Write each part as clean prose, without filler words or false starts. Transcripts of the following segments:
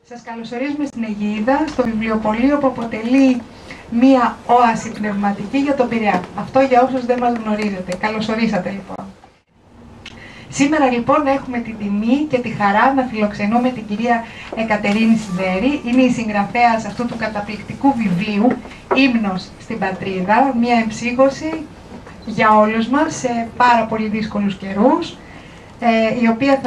Σας καλωσορίζουμε στην Αιγίδα, στο βιβλιοπωλείο που αποτελεί μία όαση πνευματική για τον Πειραιά. Αυτό για όσους δεν μας γνωρίζετε. Καλωσορίσατε λοιπόν. Σήμερα λοιπόν έχουμε την τιμή και τη χαρά να φιλοξενούμε την κυρία Εκατερίνη Σιδέρη. Είναι η συγγραφέας αυτού του καταπληκτικού βιβλίου «Ύμνος στην Πατρίδα», μία εμψύχωση για όλους μας σε πάρα πολύ δύσκολους καιρούς, η οποία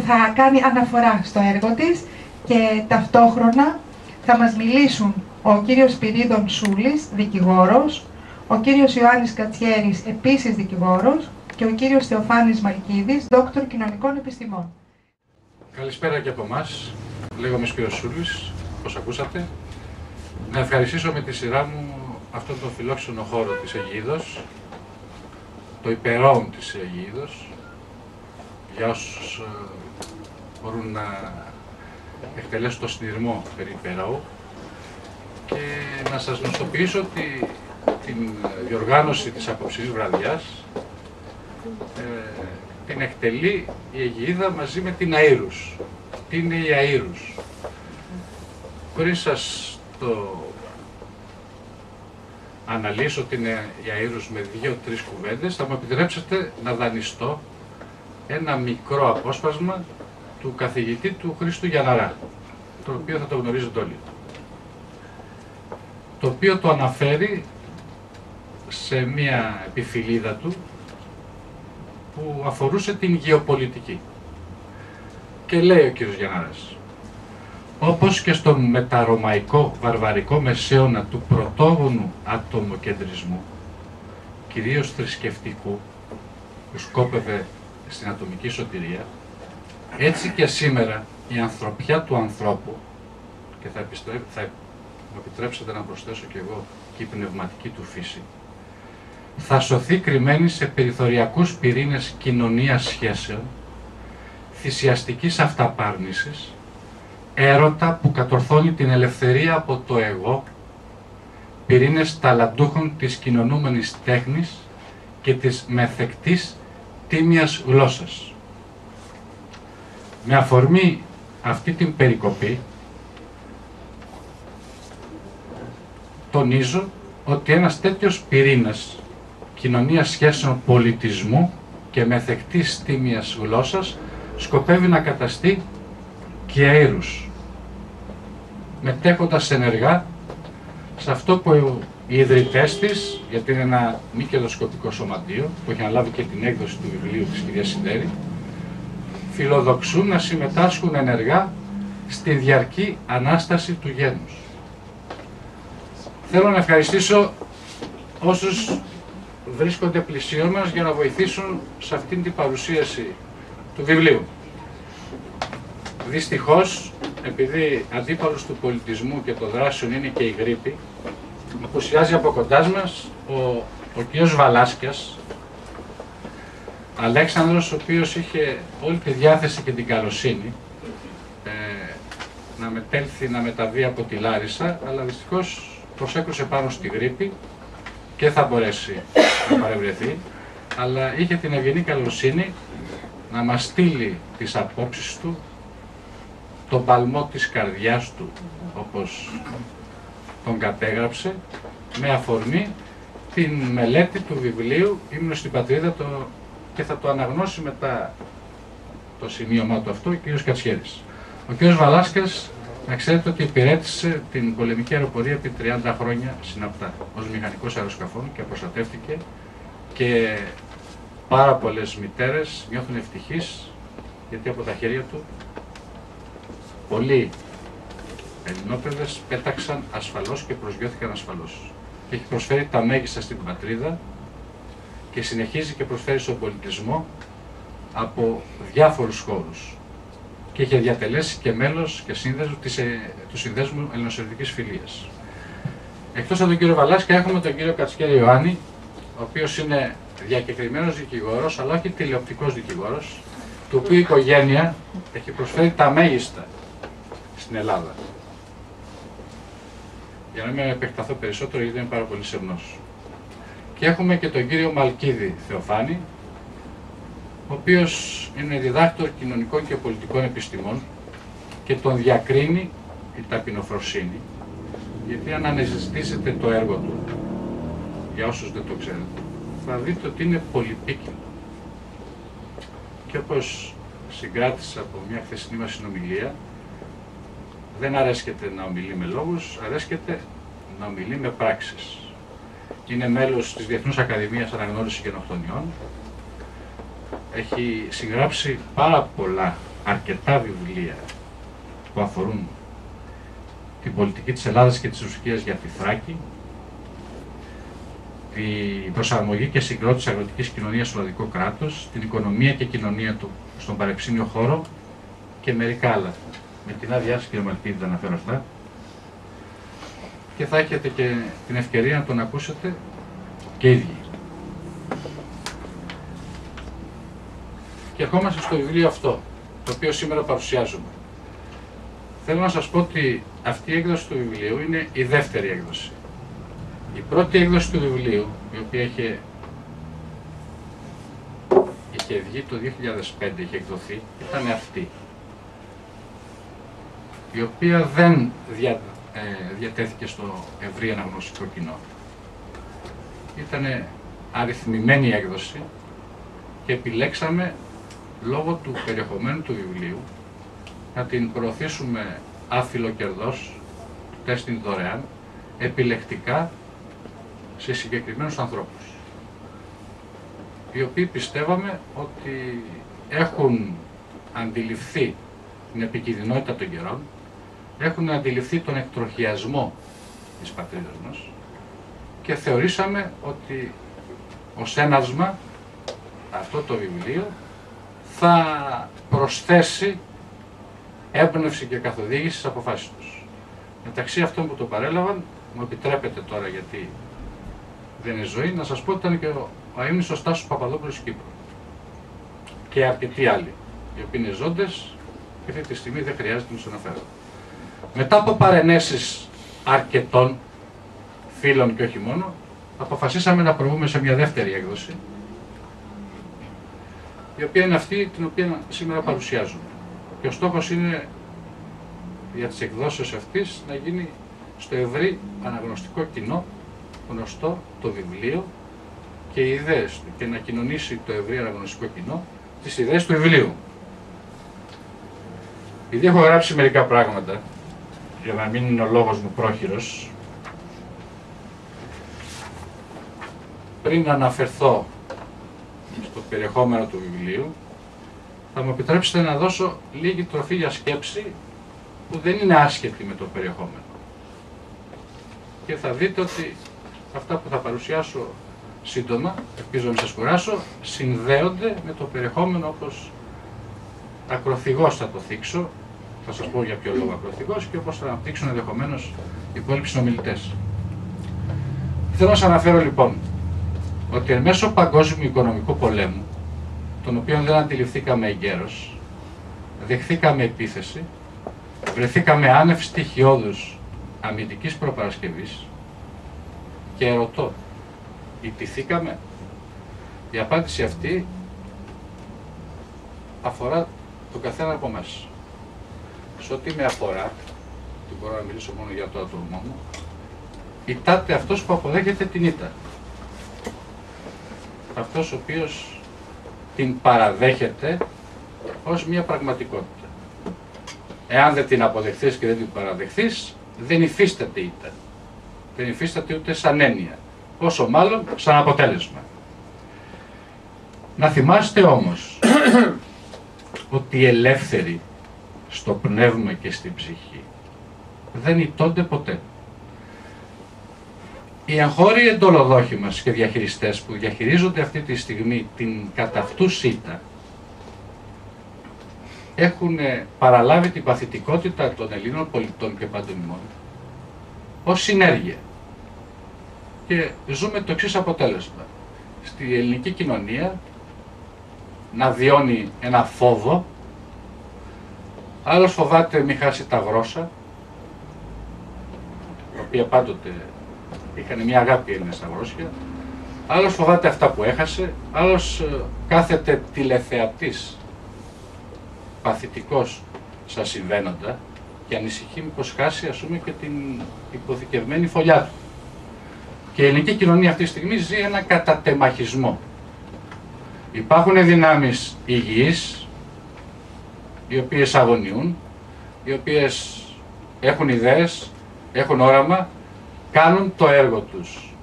θα κάνει αναφορά στο έργο της και ταυτόχρονα θα μας μιλήσουν ο κύριος Σπυρίδων Σούλης, δικηγόρος, ο κύριος Ιωάννης Κατσιέρης, επίσης δικηγόρος, και ο κύριος Θεοφάνης Μαλκίδης, δόκτωρ κοινωνικών επιστημών. Καλησπέρα και από εμάς. Λέγομαι Σπύρος Σούλης, όπως ακούσατε. Να ευχαριστήσω με τη σειρά μου αυτόν τον φιλόξενο χώρο της Αιγίδος, το υπερόουν της Αιγίδος, για όσους μπορούν να εκτελέσουν το συνειρμό περί υπερώου, και να σας γνωστοποιήσω ότι την διοργάνωση της απόψινής βραδιάς την εκτελεί η Αιγίδα μαζί με την Αΐρους. Τι είναι η Αΐρους? Πριν σας το αναλύσω τι είναι η Αΐρους με 2-3 κουβέντες, θα μου επιτρέψετε να δανειστώ ένα μικρό απόσπασμα του καθηγητή του Χρήστου Γιανναρά, το οποίο θα το γνωρίζετε όλοι, το οποίο το αναφέρει σε μία επιφυλίδα του που αφορούσε την γεωπολιτική. Και λέει ο κύριος Γιανναράς: όπως και στον μεταρωμαϊκό βαρβαρικό μεσαίωνα του πρωτόγονου ατομοκεντρισμού, κυρίως θρησκευτικού, που σκόπευε στην ατομική σωτηρία, έτσι και σήμερα η ανθρωπιά του ανθρώπου, και θα μου επιτρέψετε να προσθέσω κι εγώ και η πνευματική του φύση, θα σωθεί κρυμμένη σε περιθωριακούς πυρήνες κοινωνίας σχέσεων, θυσιαστικής αυταπάρνησης, έρωτα που κατορθώνει την ελευθερία από το εγώ, πυρήνες ταλαντούχων της κοινωνούμενης τέχνης και της μεθεκτής τίμιας γλώσσας. Με αφορμή αυτή την περικοπή, τονίζω ότι ένας τέτοιος πυρήνας κοινωνίας σχέσεων πολιτισμού και μεθεκτής τίμιας γλώσσας σκοπεύει να καταστεί και αΐρους, μετέχοντας ενεργά σε αυτό που οι ιδρυτές της, γιατί είναι ένα μη κερδοσκοπικό σωματείο που έχει αναλάβει και την έκδοση του βιβλίου της κυρίας Σιδέρη, φιλοδοξούν να συμμετάσχουν ενεργά στη διαρκή ανάσταση του γένους. Θέλω να ευχαριστήσω όσους βρίσκονται πλησίον μας για να βοηθήσουν σε αυτήν την παρουσίαση του βιβλίου. Δυστυχώς, επειδή αντίπαλος του πολιτισμού και των δράσεων είναι και η γρίπη, απουσιάζει από κοντά μας ο κ. Βαλάσκιας, Αλέξανδρος, ο οποίος είχε όλη τη διάθεση και την καλοσύνη να μετέλθει, να μεταβεί από τη Λάρισα, αλλά δυστυχώς προσέκρουσε πάνω στη γρίπη και θα μπορέσει να παρευρεθεί, αλλά είχε την ευγενή καλοσύνη να μας στείλει τις απόψεις του, τον παλμό της καρδιάς του, όπως τον κατέγραψε, με αφορμή την μελέτη του βιβλίου «Ύμνος στην Πατρίδα», και θα το αναγνώσει μετά το σημείωμά του αυτό ο κ. Κατσιέρης. Ο κ. Βαλάσκιας, να ξέρετε ότι υπηρέτησε την πολεμική αεροπορία επί 30 χρόνια συναπτά ως μηχανικός αεροσκαφών και προστατεύτηκε, και πάρα πολλές μητέρες νιώθουν ευτυχείς γιατί από τα χέρια του πολλοί Ελληνόπαιδες πέταξαν ασφαλώς και προσγειώθηκαν ασφαλώς. Και έχει προσφέρει τα μέγιστα στην πατρίδα και συνεχίζει και προσφέρει στον πολιτισμό από διάφορους χώρους. Και είχε διατελέσει και μέλος και του Συνδέσμου Ελληνοσοβιετικής Φιλίας. Εκτός από τον κύριο Βαλάσκια έχουμε τον κύριο Κατσιέρη Ιωάννη, ο οποίος είναι διακεκριμένος δικηγόρος, αλλά όχι τηλεοπτικός δικηγόρος, του οποίου η οικογένεια έχει προσφέρει τα μέγιστα στην Ελλάδα. Για να μην επεκταθώ περισσότερο, γιατί είναι πάρα πολύ σεμνός. Και έχουμε και τον κύριο Μαλκίδη Θεοφάνη, ο οποίος είναι διδάκτορ κοινωνικών και πολιτικών επιστημών και τον διακρίνει η ταπεινοφροσύνη, γιατί αν αναζητήσετε το έργο του, για όσους δεν το ξέρετε, θα δείτε ότι είναι πολυπίκυλο. Και όπως συγκράτησα από μια χθεσινή μας συνομιλία, δεν αρέσκεται να ομιλεί με λόγους, αρέσκεται να ομιλεί με πράξεις. Είναι μέλος της Διεθνούς Ακαδημίας Αναγνώρισης Γενοκτονιών. Έχει συγγράψει πάρα πολλά, αρκετά βιβλία που αφορούν την πολιτική της Ελλάδας και της Ρουσικής για τη Θράκη, την προσαρμογή και συγκρότηση αγροτικής κοινωνίας στο Ελλαδικό κράτος, την οικονομία και κοινωνία του στον παρεψήνιο χώρο και μερικά άλλα. Με την άδειά σας, κύριε Μαλκίδη, θα αναφέρω αυτά. Και θα έχετε και την ευκαιρία να τον ακούσετε και οι ίδιοι. Και ερχόμαστε στο βιβλίο αυτό, το οποίο σήμερα παρουσιάζουμε. Θέλω να σας πω ότι αυτή η έκδοση του βιβλίου είναι η δεύτερη έκδοση. Η πρώτη έκδοση του βιβλίου, η οποία είχε βγει το 2005, είχε εκδοθεί, ήταν αυτή, η οποία δεν διατέθηκε στο ευρύ αναγνωστικό κοινό. Ήταν αριθμημένη έκδοση και επιλέξαμε, λόγω του περιεχομένου του βιβλίου, να την προωθήσουμε άφιλοκερδώς, τεστ δωρεάν, επιλεκτικά σε συγκεκριμένους ανθρώπους, οι οποίοι πιστεύαμε ότι έχουν αντιληφθεί την επικινδυνότητα των καιρών, έχουν αντιληφθεί τον εκτροχιασμό της πατρίδας μας και θεωρήσαμε ότι ως ένασμα αυτό το βιβλίο θα προσθέσει έμπνευση και καθοδήγηση στις αποφάσεις τους. Μεταξύ αυτών που το παρέλαβαν, μου επιτρέπετε τώρα γιατί δεν είναι ζωή, να σας πω ότι ήταν και ο αείμνηστος Τάσος Παπαδόπουλος της Κύπρου και αρκετοί άλλοι, οι οποίοι είναι ζώντες και αυτή τη στιγμή δεν χρειάζεται να τους αναφέρω. Μετά από παρενέσεις αρκετών φίλων και όχι μόνο, αποφασίσαμε να προβούμε σε μια δεύτερη έκδοση, η οποία είναι αυτή την οποία σήμερα παρουσιάζουμε. Και ο στόχος είναι για τις εκδόσεις αυτής να γίνει στο ευρύ αναγνωστικό κοινό γνωστό το βιβλίο και οι ιδέες του και να κοινωνήσει το ευρύ αναγνωστικό κοινό τις ιδέες του βιβλίου. Επειδή έχω γράψει μερικά πράγματα, για να μην είναι ο λόγος μου πρόχειρος, πριν αναφερθώ στο περιεχόμενο του βιβλίου, θα μου επιτρέψετε να δώσω λίγη τροφή για σκέψη που δεν είναι άσχετη με το περιεχόμενο. Και θα δείτε ότι αυτά που θα παρουσιάσω σύντομα, ελπίζω να μην σας κουράσω, συνδέονται με το περιεχόμενο όπως ακροθυγώς θα το θίξω. Θα σας πω για ποιο λόγο ακροθυγώς και όπως θα αναπτύξουν ενδεχομένως οι υπόλοιποι συνομιλητές. Θέλω να σας αναφέρω λοιπόν ότι εν μέσω παγκόσμιου οικονομικού πολέμου, τον οποίο δεν αντιληφθήκαμε εγκαίρως, δεχθήκαμε επίθεση, βρεθήκαμε άνευ στοιχειώδους αμυντικής προπαρασκευής και ερωτώ, ιτηθήκαμε? Η απάντηση αυτή αφορά τον καθένα από εμάς. Σε ό,τι με αφορά, και μπορώ να μιλήσω μόνο για το άτομό μου, ητάται αυτός που αποδέχεται την ήττα. Αυτός ο οποίος την παραδέχεται ως μια πραγματικότητα. Εάν δεν την αποδεχθείς και δεν την παραδεχθείς, δεν υφίσταται ήττα. Δεν υφίσταται ούτε σαν έννοια, όσο μάλλον σαν αποτέλεσμα. Να θυμάστε όμως ότι οι ελεύθεροι στο πνεύμα και στην ψυχή δεν ηττώνται ποτέ. Οι εγχώριοι εντολοδόχοι μας και διαχειριστές που διαχειρίζονται αυτή τη στιγμή την κατά αυτούς ήττα έχουν παραλάβει την παθητικότητα των Ελλήνων πολιτών και πάντων ημών ως συνέργεια. Και ζούμε το εξής αποτέλεσμα. Στη ελληνική κοινωνία να βιώνει ένα φόβο, άλλος φοβάται μη χάσει τα γρόσα, τα οποία πάντοτε είχαν μια αγάπη οι Έλληνες στα γρόσια, άλλος φοβάται αυτά που έχασε, άλλος κάθεται τηλεθεατής, παθητικός στα συμβαίνοντα και ανησυχεί μήπως χάσει, ας πούμε, και την υποθηκευμένη φωλιά του. Και η ελληνική κοινωνία αυτή τη στιγμή ζει ένα κατατεμαχισμό. Υπάρχουν δυνάμεις υγιείς, οι οποίες αγωνιούν, οι οποίες έχουν ιδέες, έχουν όραμα, κάνουν το έργο τους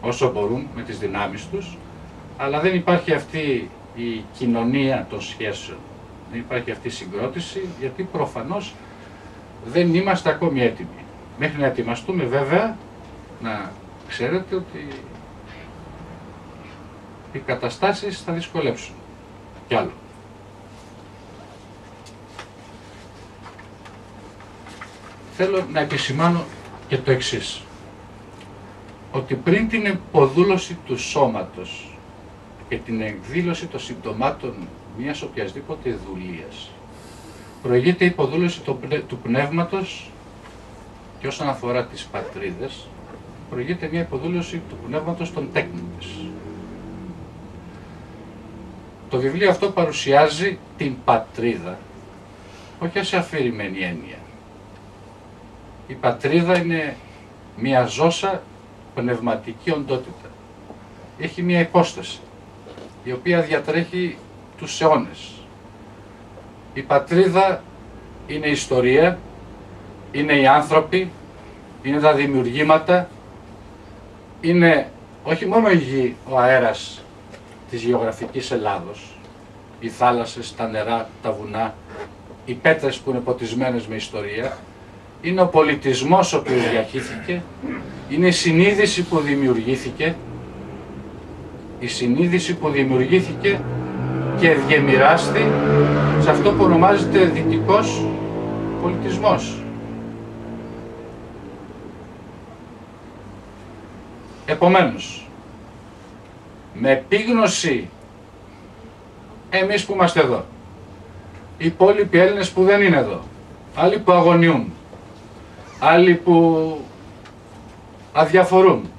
όσο μπορούν με τις δυνάμεις τους, αλλά δεν υπάρχει αυτή η κοινωνία των σχέσεων, δεν υπάρχει αυτή η συγκρότηση, γιατί προφανώς δεν είμαστε ακόμη έτοιμοι. Μέχρι να ετοιμαστούμε, βέβαια, να ξέρετε ότι οι καταστάσεις θα δυσκολέψουν κι άλλο. Θέλω να επισημάνω και το εξής, ότι πριν την υποδούλωση του σώματος και την εκδήλωση των συμπτωμάτων μιας οποιασδήποτε δουλείας, προηγείται η υποδούλωση του πνεύματος, και όσον αφορά τις πατρίδες, προηγείται μια υποδούλωση του πνεύματος των τέκνων της. Το βιβλίο αυτό παρουσιάζει την πατρίδα, όχι σε αφηρημένη έννοια. Η πατρίδα είναι μια ζώσα πνευματική οντότητα. Έχει μια υπόσταση, η οποία διατρέχει τους αιώνες. Η πατρίδα είναι η ιστορία, είναι οι άνθρωποι, είναι τα δημιουργήματα, είναι όχι μόνο η γη, ο αέρας της γεωγραφικής Ελλάδος, οι θάλασσες, τα νερά, τα βουνά, οι πέτρες που είναι ποτισμένες με ιστορία, είναι ο πολιτισμός ο οποίος διαχύθηκε, είναι η συνείδηση που δημιουργήθηκε, και διεμοιράστη σε αυτό που ονομάζεται δυτικός πολιτισμός. Επομένως, με επίγνωση εμείς που είμαστε εδώ, οι υπόλοιποι Έλληνες που δεν είναι εδώ, άλλοι που αγωνιούν, άλλοι που αδιαφορούν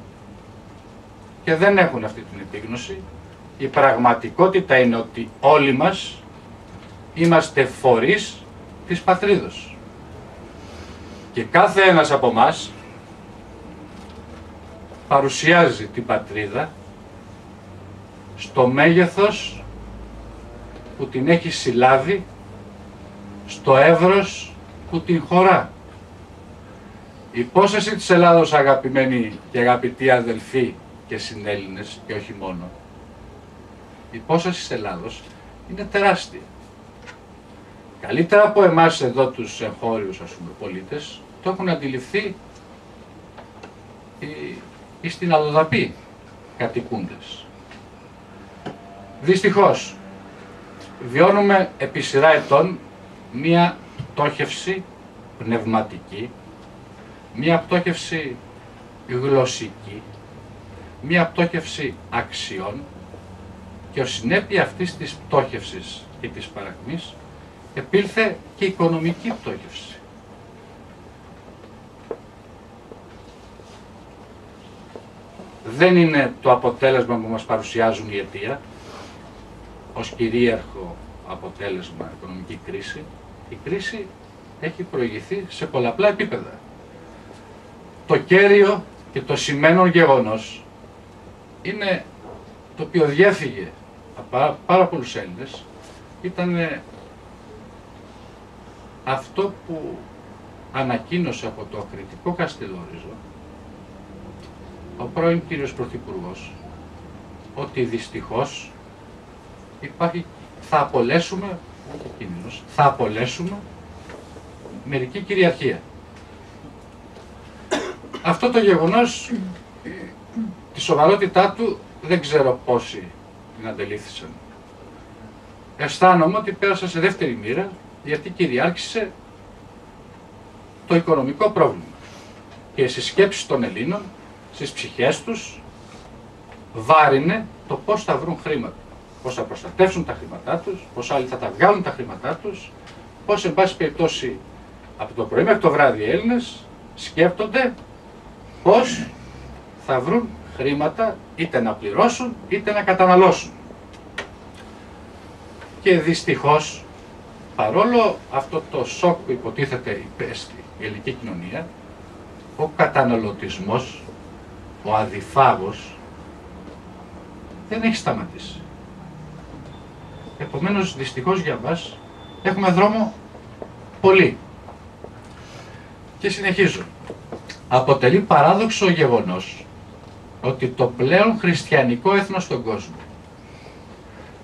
και δεν έχουν αυτή την επίγνωση, η πραγματικότητα είναι ότι όλοι μας είμαστε φορείς της πατρίδος. Και κάθε ένας από μας παρουσιάζει την πατρίδα στο μέγεθος που την έχει συλλάβει, στο εύρος που την χωρά. Η υπόσταση της Ελλάδος, αγαπημένοι και αγαπητοί αδελφοί και συνέλληνες, και όχι μόνο, η υπόσταση της Ελλάδος είναι τεράστια. Καλύτερα από εμάς εδώ τους εγχώριους, ας πούμε, πολίτες, το έχουν αντιληφθεί οι στην αλλοδαπή κατοικούντες. Δυστυχώς, βιώνουμε επί σειρά ετών μία πτώχευση πνευματική, μία πτώχευση γλωσσική, μία πτώχευση αξιών, και ως συνέπεια αυτής της πτώχευσης και της παρακμής επήλθε και η οικονομική πτώχευση. Δεν είναι το αποτέλεσμα που μας παρουσιάζουν οι αιτία ως κυρίαρχο αποτέλεσμα οικονομική κρίση. Η κρίση έχει προηγηθεί σε πολλαπλά επίπεδα. Το κέριο και το σημαίνον γεγονός είναι το οποίο διέφυγε από πάρα πολλούς Έλληνες, ήταν αυτό που ανακοίνωσε από το ακριτικό Καστελόριζο ο πρώην κύριος Πρωθυπουργός, ότι δυστυχώς θα απολέσουμε μερική κυριαρχία. Αυτό το γεγονός, τη σοβαρότητά του, δεν ξέρω πόσοι την αντελήφθησαν. Αισθάνομαι ότι πέρασα σε δεύτερη μοίρα, γιατί κυριάρχησε το οικονομικό πρόβλημα. Και στις σκέψεις των Ελλήνων, στις ψυχές τους, βάρινε το πώς θα βρουν χρήματα. Πώς θα προστατεύσουν τα χρήματά τους, πώς άλλοι θα τα βγάλουν τα χρήματά τους, πώς, εν πάση περιπτώσει, από το πρωί μέχρι το βράδυ οι Έλληνες σκέφτονται πώς θα βρουν χρήματα, είτε να πληρώσουν είτε να καταναλώσουν. Και δυστυχώς παρόλο αυτό το σοκ που υποτίθεται υπέστη η ελληνική κοινωνία, ο καταναλωτισμός, ο αδιφάγος, δεν έχει σταματήσει. Επομένως, δυστυχώς για μας, έχουμε δρόμο πολύ. Και συνεχίζω. Αποτελεί παράδοξο γεγονός ότι το πλέον χριστιανικό έθνος στον κόσμο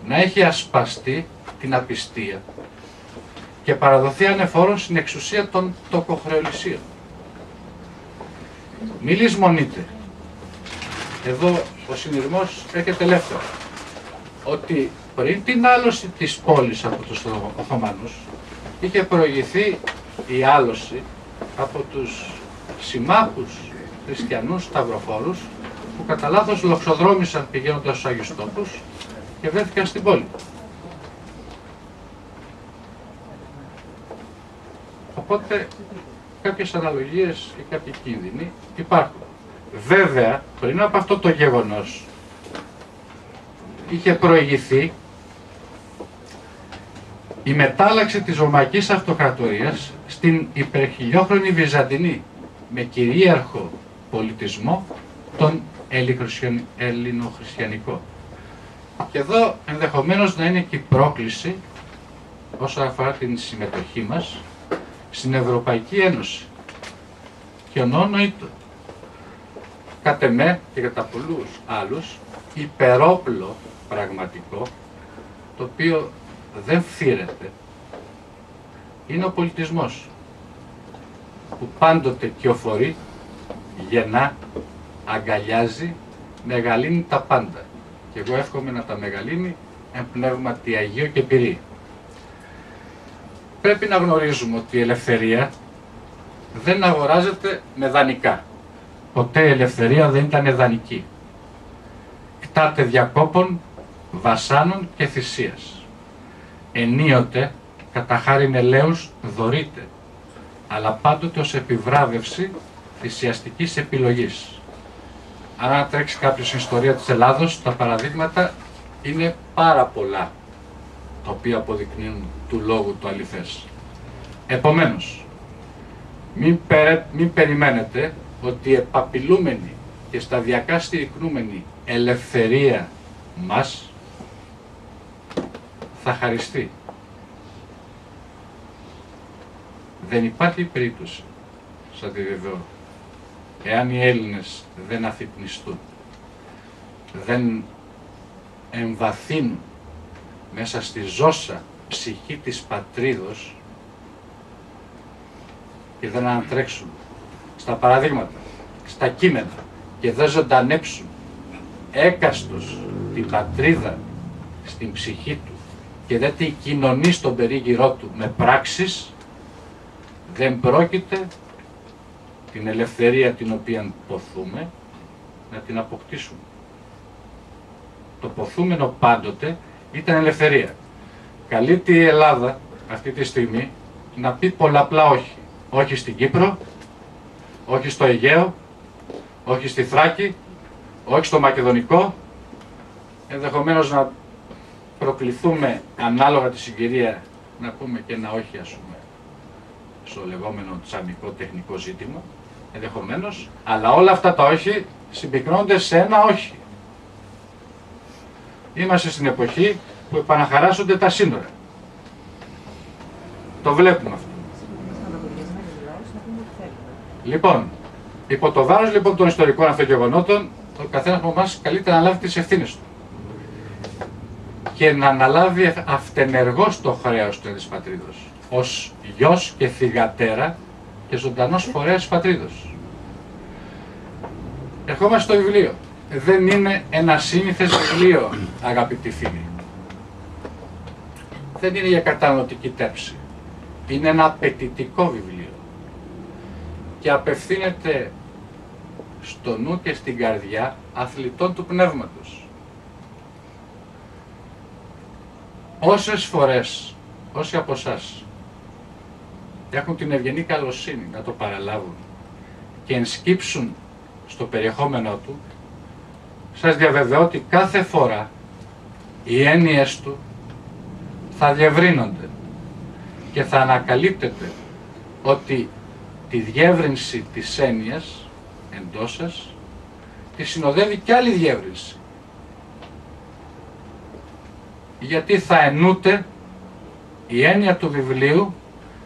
να έχει ασπαστεί την απιστία και παραδοθεί ανεφόρον στην εξουσία των τοκοχρεωλησίων. Μη λησμονείτε, εδώ ο συνειρμός έρχεται ελεύθερο, ότι πριν την άλωση της πόλης από τους Οθωμανούς είχε προηγηθεί η άλωση από τους συμμάχους χριστιανούς σταυροφόρους που κατά λάθος λοξοδρόμησαν πηγαίνοντας στους Άγιους Τόπους και βρέθηκαν στην πόλη. Οπότε κάποιες αναλογίες ή κάποιοι κίνδυνοι υπάρχουν. Βέβαια, πριν από αυτό το γεγονός είχε προηγηθεί η μετάλλαξη της Ρωμαϊκής Αυτοκρατορίας στην υπερχιλιόχρονη Βυζαντινή με κυρίαρχο πολιτισμό τον ελληνοχριστιανικό. Και εδώ ενδεχομένως να είναι και η πρόκληση όσον αφορά την συμμετοχή μας στην Ευρωπαϊκή Ένωση. Και ονόνοητο κατ' εμέ και κατά πολλούς άλλους υπερόπλο πραγματικό, το οποίο δεν φθήρεται, είναι ο πολιτισμός που πάντοτε κυοφορεί, γεννά, αγκαλιάζει, μεγαλύνει τα πάντα. Και εγώ εύχομαι να τα μεγαλύνει εν πνεύματι Αγίου και πυρή. Πρέπει να γνωρίζουμε ότι η ελευθερία δεν αγοράζεται με δανεικά. Ποτέ η ελευθερία δεν ήταν δανεική. Κτάται διακόπων, βασάνων και θυσίας. Ενίοτε, κατά χάριν ελέους, δωρείται, αλλά πάντοτε ως επιβράβευση θυσιαστικής επιλογής. Αν ανατρέξει κάποιος στην ιστορία της Ελλάδος, τα παραδείγματα είναι πάρα πολλά, τα οποία αποδεικνύουν του λόγου το αληθές. Επομένως, μην περιμένετε ότι η επαπειλούμενη και σταδιακά στηρικνούμενη ελευθερία μας θα χαριστεί. Δεν υπάρχει περίπτωση, σας διαβεβαιώ, εάν οι Έλληνες δεν αφυπνιστούν, δεν εμβαθύνουν μέσα στη ζώσα ψυχή της πατρίδος και δεν ανατρέξουν στα παραδείγματα, στα κείμενα και δεν ζωντανέψουν έκαστος την πατρίδα στην ψυχή του και δεν την κοινωνεί στον περίγυρό του με πράξεις, δεν πρόκειται την ελευθερία την οποία ποθούμε να την αποκτήσουμε. Το ποθούμενο πάντοτε ήταν ελευθερία. Καλείται η Ελλάδα αυτή τη στιγμή να πει πολλαπλά όχι. Όχι στην Κύπρο, όχι στο Αιγαίο, όχι στη Θράκη, όχι στο Μακεδονικό. Ενδεχομένως να προκληθούμε ανάλογα τη συγκυρία να πούμε και ένα όχι, ας πούμε, στο λεγόμενο τσαμικό τεχνικό ζήτημα, ενδεχομένως, αλλά όλα αυτά τα όχι συμπυκνώνται σε ένα όχι. Είμαστε στην εποχή που επαναχαράσσονται τα σύνορα. Το βλέπουμε αυτό. Λοιπόν, υπό το βάρος λοιπόν των ιστορικών αυτών γεγονότων, ο καθένας από εμάς καλείται να λάβει τις ευθύνες του και να αναλάβει αυτενεργώς το χρέος του της πατρίδος, ως γιος και θυγατέρα και ζωντανός φορέας πατρίδος. Ερχόμαστε στο βιβλίο. Δεν είναι ένα σύνηθες βιβλίο, αγαπητοί φίλοι. Δεν είναι για καταναλωτική τέψη. Είναι ένα απαιτητικό βιβλίο και απευθύνεται στο νου και στην καρδιά αθλητών του πνεύματος. Όσες φορές, όσοι από εσάς έχουν την ευγενή καλοσύνη να το παραλάβουν και ενσκύψουν στο περιεχόμενό του, σας διαβεβαιώ ότι κάθε φορά οι έννοιες του θα διευρύνονται και θα ανακαλύπτετε ότι τη διεύρυνση της έννοιας εντός σας τη συνοδεύει κι άλλη διεύρυνση. Γιατί θα ενούτε η έννοια του βιβλίου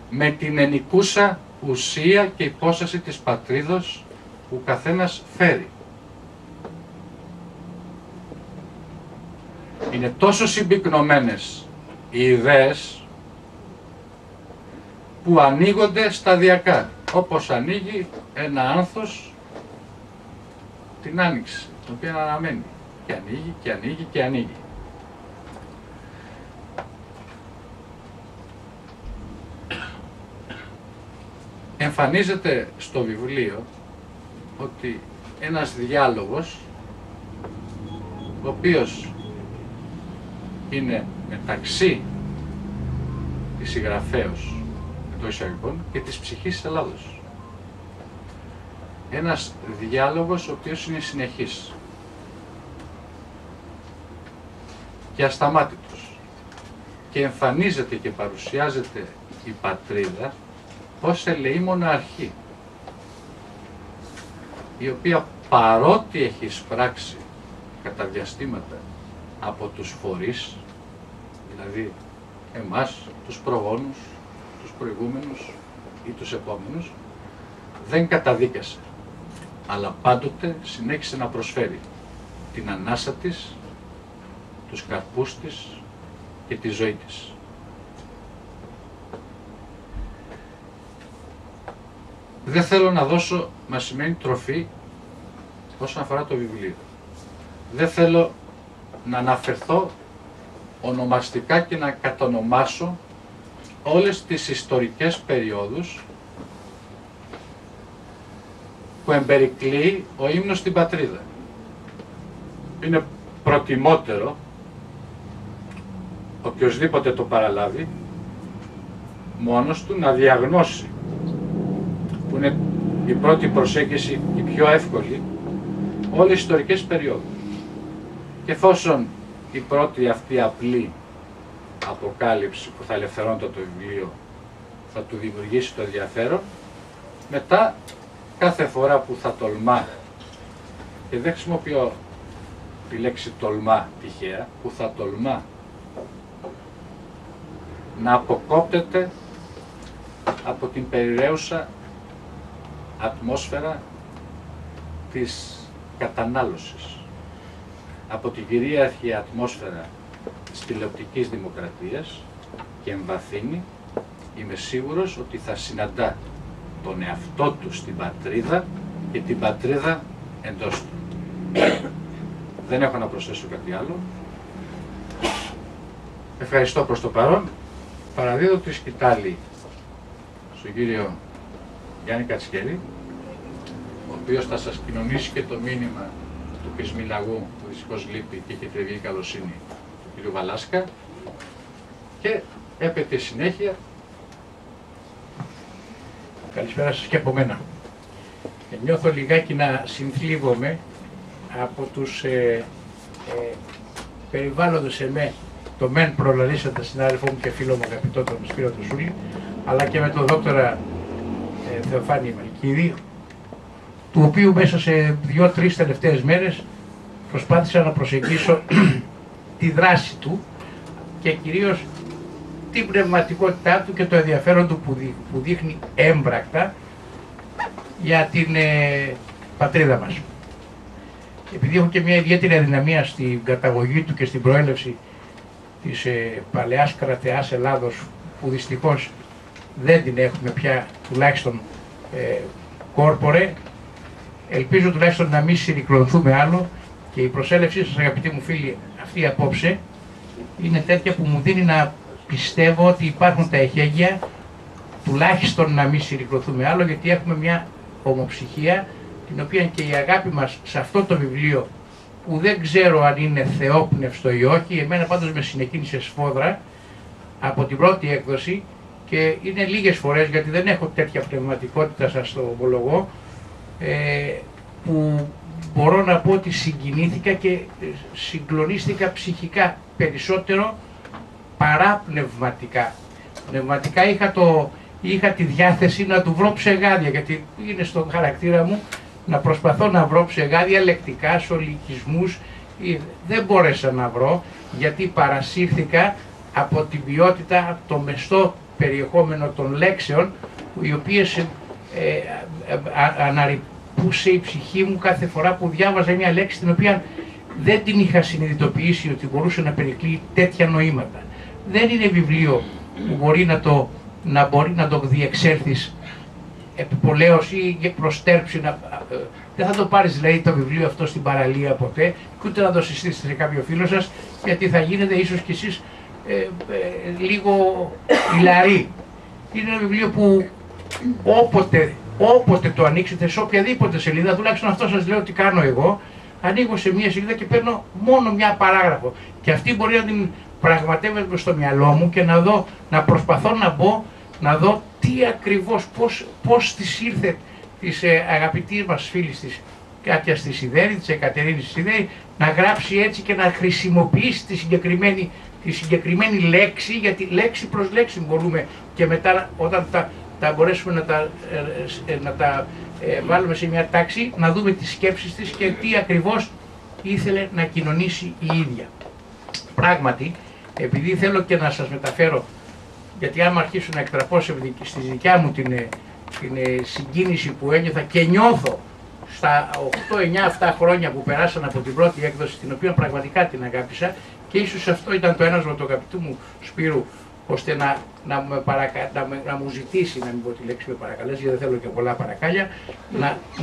με την ενικούσα ουσία και υπόσταση της πατρίδος που ο καθένας φέρει. Είναι τόσο συμπυκνωμένες οι ιδέες που ανοίγονται σταδιακά, όπως ανοίγει ένα άνθος την άνοιξη, την οποία αναμένει και ανοίγει και ανοίγει και ανοίγει. Εμφανίζεται στο βιβλίο ότι ένας διάλογος, ο οποίος είναι μεταξύ της συγγραφέως των εισαγωγικών και της ψυχής της Ελλάδος. Ένας διάλογος ο οποίος είναι συνεχής και ασταμάτητος και εμφανίζεται και παρουσιάζεται η πατρίδα ως ελεήμονα αρχή, η οποία παρότι έχει εισπράξει κατά διαστήματα από τους φορείς, δηλαδή εμάς, τους προγόνους, τους προηγούμενους ή τους επόμενους, δεν καταδίκασε, αλλά πάντοτε συνέχισε να προσφέρει την ανάσα της, τους καρπούς της και τη ζωή της. Δεν θέλω να δώσω μασημένη τροφή όσον αφορά το βιβλίο. Δεν θέλω να αναφερθώ ονομαστικά και να κατονομάσω όλες τις ιστορικές περιόδους που εμπερικλεί ο ύμνος στην πατρίδα. Είναι προτιμότερο οποιοσδήποτε το παραλάβει μόνος του να διαγνώσει, που είναι η πρώτη προσέγγιση, η πιο εύκολη, όλες τις ιστορικές περιόδους. Και εφόσον η πρώτη αυτή απλή αποκάλυψη που θα ελευθερώνεται το βιβλίο θα του δημιουργήσει το ενδιαφέρον, μετά κάθε φορά που θα τολμά, και δεν χρησιμοποιώ τη λέξη τολμά τυχαία, που θα τολμά να αποκόπτεται από την περιραίουσα ατμόσφαιρα της κατανάλωσης, από την κυρίαρχη ατμόσφαιρα της τηλεοπτικής δημοκρατίας και εμβαθύνει, είμαι σίγουρος ότι θα συναντά τον εαυτό του στην πατρίδα και την πατρίδα εντός του. Δεν έχω να προσθέσω κάτι άλλο. Ευχαριστώ προς το παρόν. Παραδίδω τη σκητάλη στον κύριο Γιάννη Κατσικέλη, ο οποίος θα σας κοινωνήσει και το μήνυμα του πεισμηλαγού που δυστυχώς λείπει και έχει φεύγει η καλοσύνη του κύριου Βαλάσκα, και έπεται συνέχεια. Καλησπέρα σας και από μένα. Νιώθω λιγάκι να συνθλίβομαι από τους περιβάλλοντος εμέ, το μεν προλαλήσαντα συνάδελφό μου και φίλο μου αγαπητό τον Σπύρο του Σούλη, αλλά και με τον δόκτορα Θεοφάνη Μαλκίδη, του οποίου μέσα σε 2-3 τελευταίες μέρες προσπάθησα να προσεγγίσω τη δράση του και κυρίως την πνευματικότητά του και το ενδιαφέρον του που δείχνει έμπρακτα για την πατρίδα μας. Επειδή έχω και μια ιδιαίτερη αδυναμία στην καταγωγή του και στην προέλευση της παλαιάς κρατεάς Ελλάδος, που δυστυχώς δεν την έχουμε πια, τουλάχιστον κόρπορε, ελπίζω τουλάχιστον να μην συρρυκλωθούμε άλλο, και η προσέλευσή σας, αγαπητοί μου φίλοι, αυτή απόψε είναι τέτοια που μου δίνει να πιστεύω ότι υπάρχουν τα εχέγγυα τουλάχιστον να μην συρρυκλωθούμε άλλο, γιατί έχουμε μια ομοψυχία, την οποία και η αγάπη μας σε αυτό το βιβλίο, που δεν ξέρω αν είναι θεόπνευστο ή όχι, εμένα πάντως με συνεκίνησε σφόδρα από την πρώτη έκδοση, και είναι λίγες φορές, γιατί δεν έχω τέτοια πνευματικότητα, σας το ομολογώ, που μπορώ να πω ότι συγκινήθηκα και συγκλονίστηκα ψυχικά περισσότερο παρά πνευματικά. Πνευματικά είχα τη διάθεση να του βρω ψεγάδια, γιατί είναι στον χαρακτήρα μου να προσπαθώ να βρω ψεγάδια λεκτικά, σολικισμούς. Δεν μπόρεσα να βρω, γιατί παρασύρθηκα από την ποιότητα, το μεστό περιεχόμενο των λέξεων, οι οποίες αναρρυπούσε η ψυχή μου κάθε φορά που διάβαζα μια λέξη την οποία δεν την είχα συνειδητοποιήσει ότι μπορούσε να περικλεί τέτοια νοήματα. Δεν είναι βιβλίο που μπορεί να το διεξέλθεις επιπολέως ή προστέρψει. Δεν θα το πάρεις δηλαδή το βιβλίο αυτό στην παραλία ποτέ, και ούτε να το συστήσετε σε κάποιο φίλο σας, γιατί θα γίνετε ίσως κι εσείς λίγο ηλαροί. Είναι ένα βιβλίο που όποτε το ανοίξετε, σε οποιαδήποτε σελίδα, τουλάχιστον αυτό σας λέω ότι κάνω εγώ, ανοίγω σε μία σελίδα και παίρνω μόνο μια παράγραφο. Και αυτή μπορεί να την πραγματεύεται στο μυαλό μου και να προσπαθώ να μπω, να δω τι ακριβώς, πώς της ήρθε της αγαπητής μας φίλης της Κάτιας της Σιδέρη, της Εκατερίνης της Σιδέρη, να γράψει έτσι και να χρησιμοποιήσει τη συγκεκριμένη λέξη, γιατί λέξη προς λέξη μπορούμε και μετά όταν τα μπορέσουμε να τα βάλουμε σε μια τάξη, να δούμε τις σκέψεις της και τι ακριβώς ήθελε να κοινωνήσει η ίδια. Πράγματι, επειδή θέλω και να σας μεταφέρω, γιατί άμα αρχίσω να εκτραπώ στη δικιά μου την συγκίνηση που ένιωθα και νιώθω στα 8-9 χρόνια που περάσαν από την πρώτη έκδοση, την οποία πραγματικά την αγάπησα, και ίσως αυτό ήταν το ένασμα του αγαπητού μου Σπύρου, ώστε να μου ζητήσει, να μην πω τη λέξη με παρακαλέσει, γιατί δεν θέλω και πολλά παρακάλια,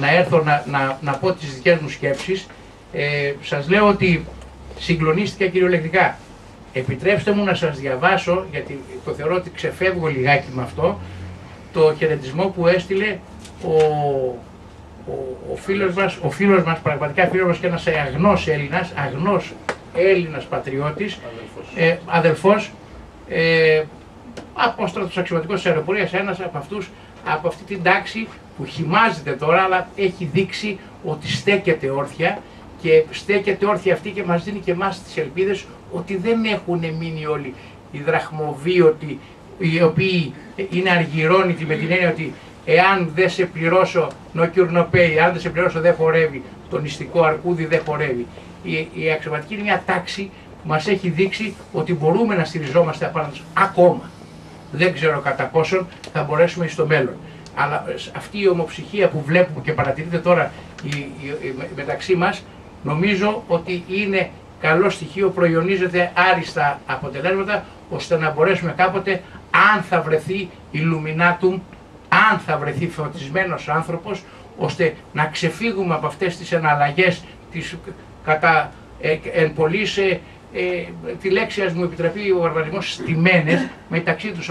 να έρθω να πω τις δικές μου σκέψεις. Σας λέω ότι συγκλονίστηκα κυριολεκτικά. Επιτρέψτε μου να σας διαβάσω, γιατί το θεωρώ ότι ξεφεύγω λιγάκι με αυτό, το χαιρετισμό που έστειλε ο φίλος μας, πραγματικά φίλος μας και ένας αγνός Έλληνας πατριώτης, αδελφός, απόστρατος αξιωματικός της αεροπορίας, ένας από αυτούς, από αυτή την τάξη που χυμάζεται τώρα, αλλά έχει δείξει ότι στέκεται όρθια, και στέκεται όρθια αυτή και μας δίνει και εμάς τις ελπίδες ότι δεν έχουν μείνει όλοι οι δραχμοβίωτοι, οι οποίοι είναι αργυρώνητοι με την έννοια ότι εάν δεν σε πληρώσω νοκιουρνοπέι, αν δεν σε πληρώσω δεν χορεύει, το νηστικό αρκούδι δεν χορεύει. Η αξιωματική είναι μια τάξη που μας έχει δείξει ότι μπορούμε να στηριζόμαστε απάνω τους ακόμα. Δεν ξέρω κατά πόσον θα μπορέσουμε στο μέλλον. Αλλά αυτή η ομοψυχία που βλέπουμε και παρατηρείται τώρα μεταξύ μας, νομίζω ότι είναι καλό στοιχείο, προϊονίζεται άριστα αποτελέσματα, ώστε να μπορέσουμε κάποτε, αν θα βρεθεί Illuminatum, αν θα βρεθεί φωτισμένος άνθρωπος, ώστε να ξεφύγουμε από αυτές τις εναλλαγές, κατά εν πολλής, τη λέξη ας μου επιτραπεί ο βαρβαρισμός, στημένες, μεταξύ τους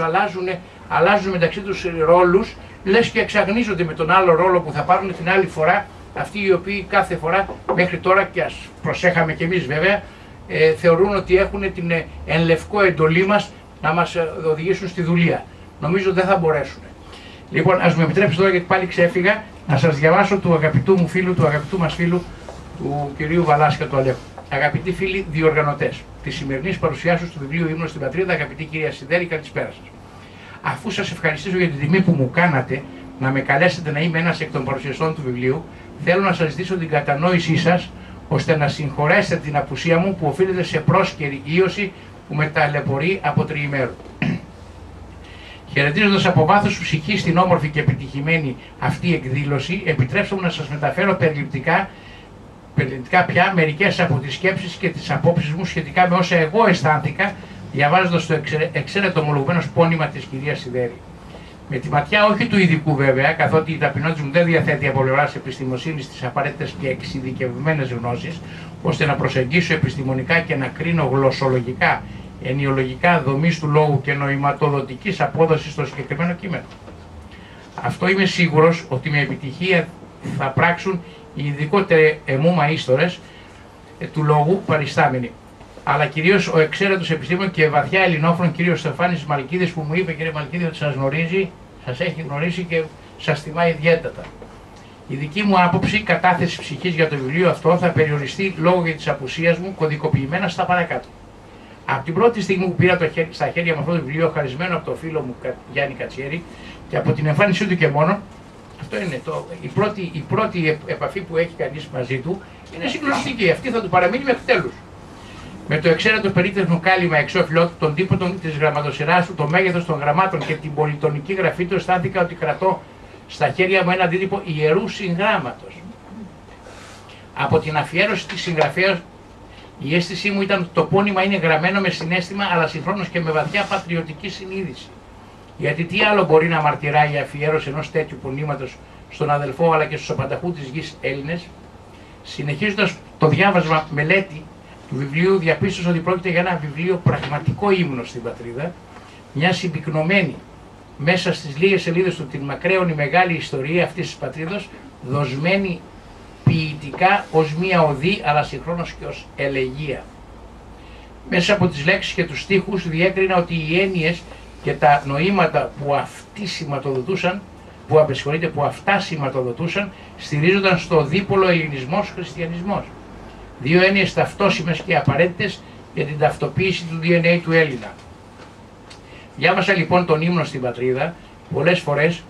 αλλάζουν μεταξύ τους ρόλους, λες και εξαγνίζονται με τον άλλο ρόλο που θα πάρουν την άλλη φορά, αυτοί οι οποίοι κάθε φορά μέχρι τώρα, και ας προσέχαμε κι εμείς βέβαια, θεωρούν ότι έχουν την εν λευκό εντολή μας να μας οδηγήσουν στη δουλεία. Νομίζω δεν θα μπορέσουν. Λοιπόν, ας μου επιτρέψετε τώρα, γιατί πάλι ξέφυγα, να σας διαβάσω του αγαπητού μου φίλου, του αγαπητού μας φίλου, του κυρίου Βαλάσκα του Αλέχου. Αγαπητοί φίλοι διοργανωτές της σημερινής παρουσιάσεως του βιβλίου Ύμνος στην Πατρίδα, αγαπητή κυρία Σιδέρη, καλησπέρα σας. Αφού σας ευχαριστήσω για την τιμή που μου κάνατε να με καλέσετε να είμαι ένας εκ των παρουσιαστών του βιβλίου, θέλω να σας ζητήσω την κατανόησή σας, ώστε να συγχωρέσετε την απουσία μου που οφείλεται σε πρόσκαιρη ίωση που με ταλαιπωρεί από τριημέρου. Χαιρετίζοντας από βάθος ψυχής την όμορφη και επιτυχημένη αυτή εκδήλωση, επιτρέψτε μου να σας μεταφέρω περιληπτικά πια μερικές από τις σκέψεις και τις απόψεις μου σχετικά με όσα εγώ αισθάνθηκα διαβάζοντας το εξαίρετο ομολογουμένο πόνημα της κυρίας Σιδέρη. Με τη ματιά όχι του ειδικού βέβαια, καθότι η ταπεινότητα μου δεν διαθέτει από πλευράς επιστημοσύνης τις απαραίτητες και εξειδικευμένες γνώσεις, ώστε να προσεγγίσω επιστημονικά και να κρίνω γλωσσολογικά, ενιολογικά δομής του λόγου και νοηματοδοτικής απόδοσης στο συγκεκριμένο κείμενο. Αυτό είμαι σίγουρος ότι με επιτυχία θα πράξουν οι ειδικότεροι εμού μαΐστορες του λόγου παριστάμενοι. Αλλά κυρίως ο εξαίρετος επιστήμον και βαθιά ελληνόφωνο κύριος Στεφάνης Μαλκίδης, που μου είπε, κύριε Μαλκίδη, ότι σας γνωρίζει, σας έχει γνωρίσει και σας τιμά ιδιαίτερα. Η δική μου άποψη, κατάθεση ψυχής για το βιβλίο αυτό, θα περιοριστεί λόγω της απουσίας μου κωδικοποιημένα στα παρακάτω. Από την πρώτη στιγμή που πήρα στα χέρια μου αυτό το βιβλίο, χαρισμένο από το φίλο μου Γιάννη Κατσιέρη, και από την εμφάνισή του και μόνο, αυτό είναι η πρώτη επαφή που έχει κανείς μαζί του, είναι συγκλονιστική. Αυτή θα του παραμείνει μέχρι τέλους. Με το εξαίρετο περίτεχνο κάλυμα εξώφυλλό του, τον τύπο της γραμματοσυράς του, το μέγεθος των γραμμάτων και την πολυτονική γραφή του, αισθάνθηκα ότι κρατώ στα χέρια μου ένα αντίτυπο ιερού συγγράμματος. Από την αφιέρωση της συγγραφέας, η αίσθησή μου ήταν ότι το πόνημα είναι γραμμένο με συναίσθημα, αλλά συγχρόνως και με βαθιά πατριωτική συνείδηση. Γιατί τι άλλο μπορεί να μαρτυράει η αφιέρωση ενός τέτοιου πονήματος στον αδελφό αλλά και στους απανταχού της γης Έλληνες? Συνεχίζοντας το διάβασμα μελέτη του βιβλίου, διαπίστωσα ότι πρόκειται για ένα βιβλίο πραγματικό ύμνο στην πατρίδα, μια συμπυκνωμένη μέσα στις λίγες σελίδες του την μακραίωνη μεγάλη ιστορία αυτής της πατρίδος, δοσμένη ποιητικά ως μία οδή, αλλά συγχρόνως και ως ελεγεία. Μέσα από τις λέξεις και τους στίχους διέκρινα ότι οι έννοιες και τα νοήματα που αυτά σηματοδοτούσαν στηρίζονταν στο δίπολο ελληνισμός-χριστιανισμός. Δύο έννοιες ταυτόσιμες και απαραίτητες για την ταυτοποίηση του DNA του Έλληνα. Διάβασα λοιπόν τον ύμνο στην πατρίδα πολλές φορές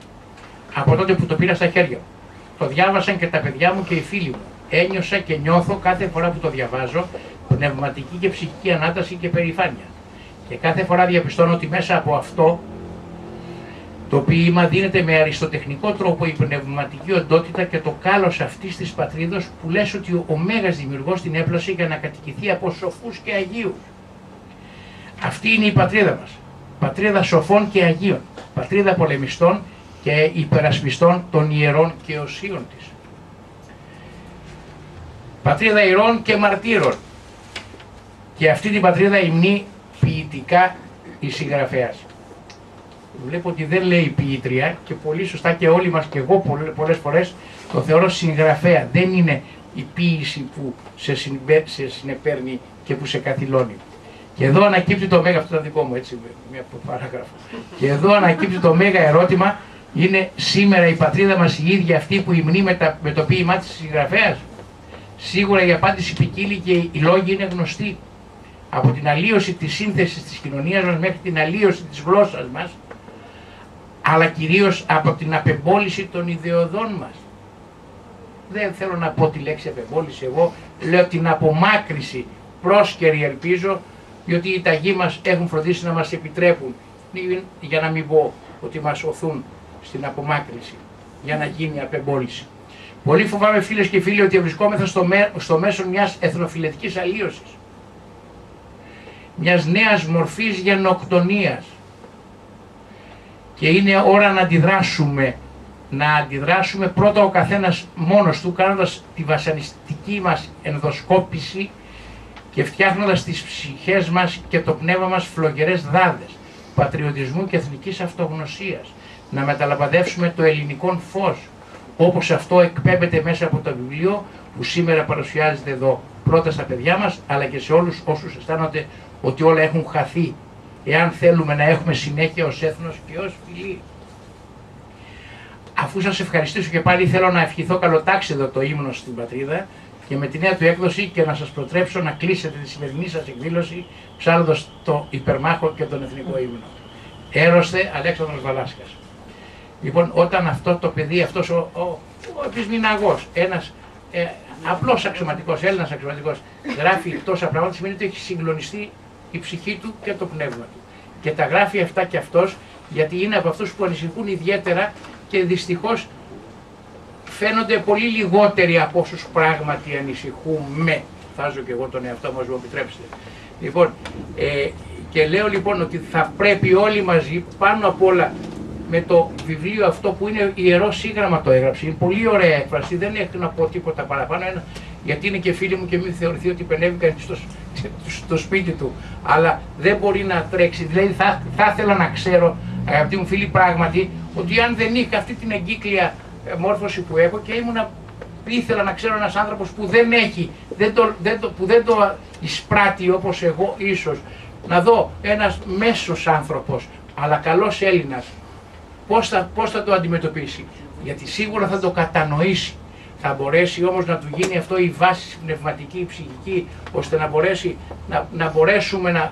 από τότε που το πήρα στα χέρια μου. Το διάβασαν και τα παιδιά μου και οι φίλοι μου. Ένιωσα και νιώθω κάθε φορά που το διαβάζω πνευματική και ψυχική ανάταση και περηφάνεια. Και κάθε φορά διαπιστώνω ότι μέσα από αυτό το ποίημα δίνεται με αριστοτεχνικό τρόπο η πνευματική οντότητα και το κάλος αυτής της πατρίδος που λες ότι ο Μέγας Δημιουργός την έπλασε για να κατοικηθεί από σοφούς και αγίους. Αυτή είναι η πατρίδα μας. Πατρίδα σοφών και αγίων. Πατρίδα πολεμιστών και υπερασπιστών των ιερών και οσίων της. Πατρίδα ηρώων και μαρτύρων. Και αυτή την πατρίδα υμνεί ποιητικά η συγγραφέας. Βλέπω ότι δεν λέει ποιήτρια και πολύ σωστά και όλοι μας και εγώ πολλές φορές το θεωρώ συγγραφέα. Δεν είναι η ποίηση που σε συνεπέρνει και που σε καθυλώνει. Και εδώ ανακύπτει το μέγα, αυτό το δικό μου έτσι, μια παράγραφο. Και εδώ ανακύπτει το μέγα ερώτημα, είναι σήμερα η πατρίδα μας η ίδια αυτή που υμνεί με το ποίημά της συγγραφέας? Σίγουρα η απάντηση ποικίλει και οι λόγοι είναι γνωστοί. Από την αλλίωση της σύνθεσης της κοινωνίας μας μέχρι την αλλίωση της γλώσσας μας, αλλά κυρίως από την απεμπόληση των ιδεωδών μας. Δεν θέλω να πω τη λέξη απεμπόληση, εγώ λέω την απομάκρυση, πρόσκαιρη ελπίζω, διότι οι ταγοί μας έχουν φροντίσει να μας επιτρέπουν, για να μην πω ότι μας οθούν στην απομάκρυση, για να γίνει απεμπόληση. Πολύ φοβάμαι φίλες και φίλοι ότι βρισκόμεθα στο μέσο μιας εθνοφιλετικής αλλίωσης, μιας νέας μορφής γενοκτονίας. Και είναι ώρα να αντιδράσουμε πρώτα ο καθένας μόνος του, κάνοντας τη βασανιστική μας ενδοσκόπηση και φτιάχνοντας τις ψυχές μας και το πνεύμα μας φλογερές δάδες πατριωτισμού και εθνικής αυτογνωσίας. Να μεταλαμπαδεύσουμε το ελληνικό φως, όπως αυτό εκπέμπεται μέσα από το βιβλίο που σήμερα παρουσιάζεται εδώ, πρώτα στα παιδιά μας, αλλά και σε όλους όσους αισθάνονται ότι όλα έχουν χαθεί, εάν θέλουμε να έχουμε συνέχεια ως έθνος και ως φυλή. Αφού σας ευχαριστήσω και πάλι, θέλω να ευχηθώ καλοτάξιδο το ύμνο στην πατρίδα και με τη νέα του έκδοση και να σας προτρέψω να κλείσετε τη σημερινή σας εκδήλωση ψάλλοντας το υπερμάχο και τον εθνικό ύμνο. Έρωστε, Αλέξανδρος Βαλάσκας. Λοιπόν, όταν αυτό το παιδί, αυτός ο επισμηναγός, ένας απλός αξιωματικός, Έλληνας αξιωματικός, γράφει τόσα πράγματα, σημαίνει ότι έχει συγκλονιστεί η ψυχή του και το πνεύμα του. Και τα γράφει αυτά και αυτός, γιατί είναι από αυτούς που ανησυχούν ιδιαίτερα και δυστυχώς φαίνονται πολύ λιγότεροι από όσους πράγματι ανησυχούμε. Φάζω και εγώ τον εαυτό μας, μου επιτρέψετε. Λοιπόν, και λέω λοιπόν ότι θα πρέπει όλοι μαζί, πάνω απ' όλα, με το βιβλίο αυτό που είναι ιερό σύγγραμμα το έγραψε. Είναι πολύ ωραία έκφραση, δεν έχω να πω τίποτα παραπάνω, γιατί είναι και φίλοι μου και μην θεωρηθεί ότι πενεύει κανείς στο σπίτι του. Αλλά δεν μπορεί να τρέξει. Δηλαδή θα ήθελα να ξέρω, αγαπητοί μου φίλοι, πράγματι, ότι αν δεν είχα αυτή την εγκύκλια μόρφωση που έχω και ήθελα να ξέρω ένας άνθρωπος που δεν έχει, που δεν το εισπράττει όπως εγώ ίσως, να δω ένας μέσος άνθρωπος, αλλά καλός Έλληνας, πώς θα το αντιμετωπίσει. Γιατί σίγουρα θα το κατανοήσει. Θα μπορέσει όμως να του γίνει αυτό η βάση πνευματική, η ψυχική, ώστε να μπορέσει να μπορέσουμε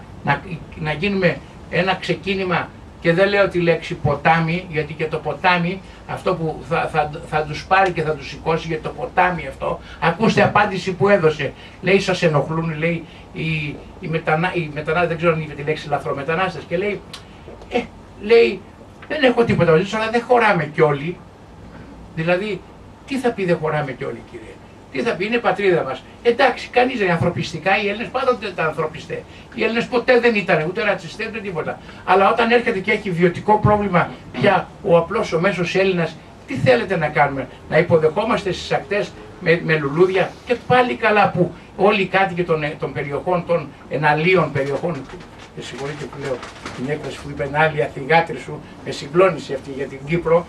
να γίνουμε ένα ξεκίνημα. Και δεν λέω τη λέξη ποτάμι, γιατί και το ποτάμι, αυτό που θα τους πάρει και θα τους σηκώσει, γιατί το ποτάμι αυτό, ακούστε απάντηση που έδωσε. Λέει, σας ενοχλούν, λέει, οι μετανάστες, δεν ξέρω αν είπε τη λέξη λαθρομετανάστες, και λέει, λέει, δεν έχω τίποτα μαζί, αλλά δεν χωράμε κι όλοι. Δηλαδή, τι θα πει δεν χωράμε κι όλοι, κύριε? Τι θα πει, είναι πατρίδα μας. Εντάξει, κανείς δεν είναι ανθρωπιστικά, οι Έλληνες πάντοτε ήταν ανθρωπιστές. Οι Έλληνες ποτέ δεν ήταν ούτε ρατσιστές ούτε τίποτα. Αλλά όταν έρχεται και έχει βιωτικό πρόβλημα πια ο απλός ο μέσος Έλληνας, τι θέλετε να κάνουμε? Να υποδεχόμαστε στις ακτές με λουλούδια? Και πάλι καλά που όλοι οι κάτοικοι των περιοχών, των εναλίων περιοχών, συγχωρείτε που λέω την έκφραση που είπε ενάλια θυγάτρη σου, με συγκλώνησε αυτή για την Κύπρο,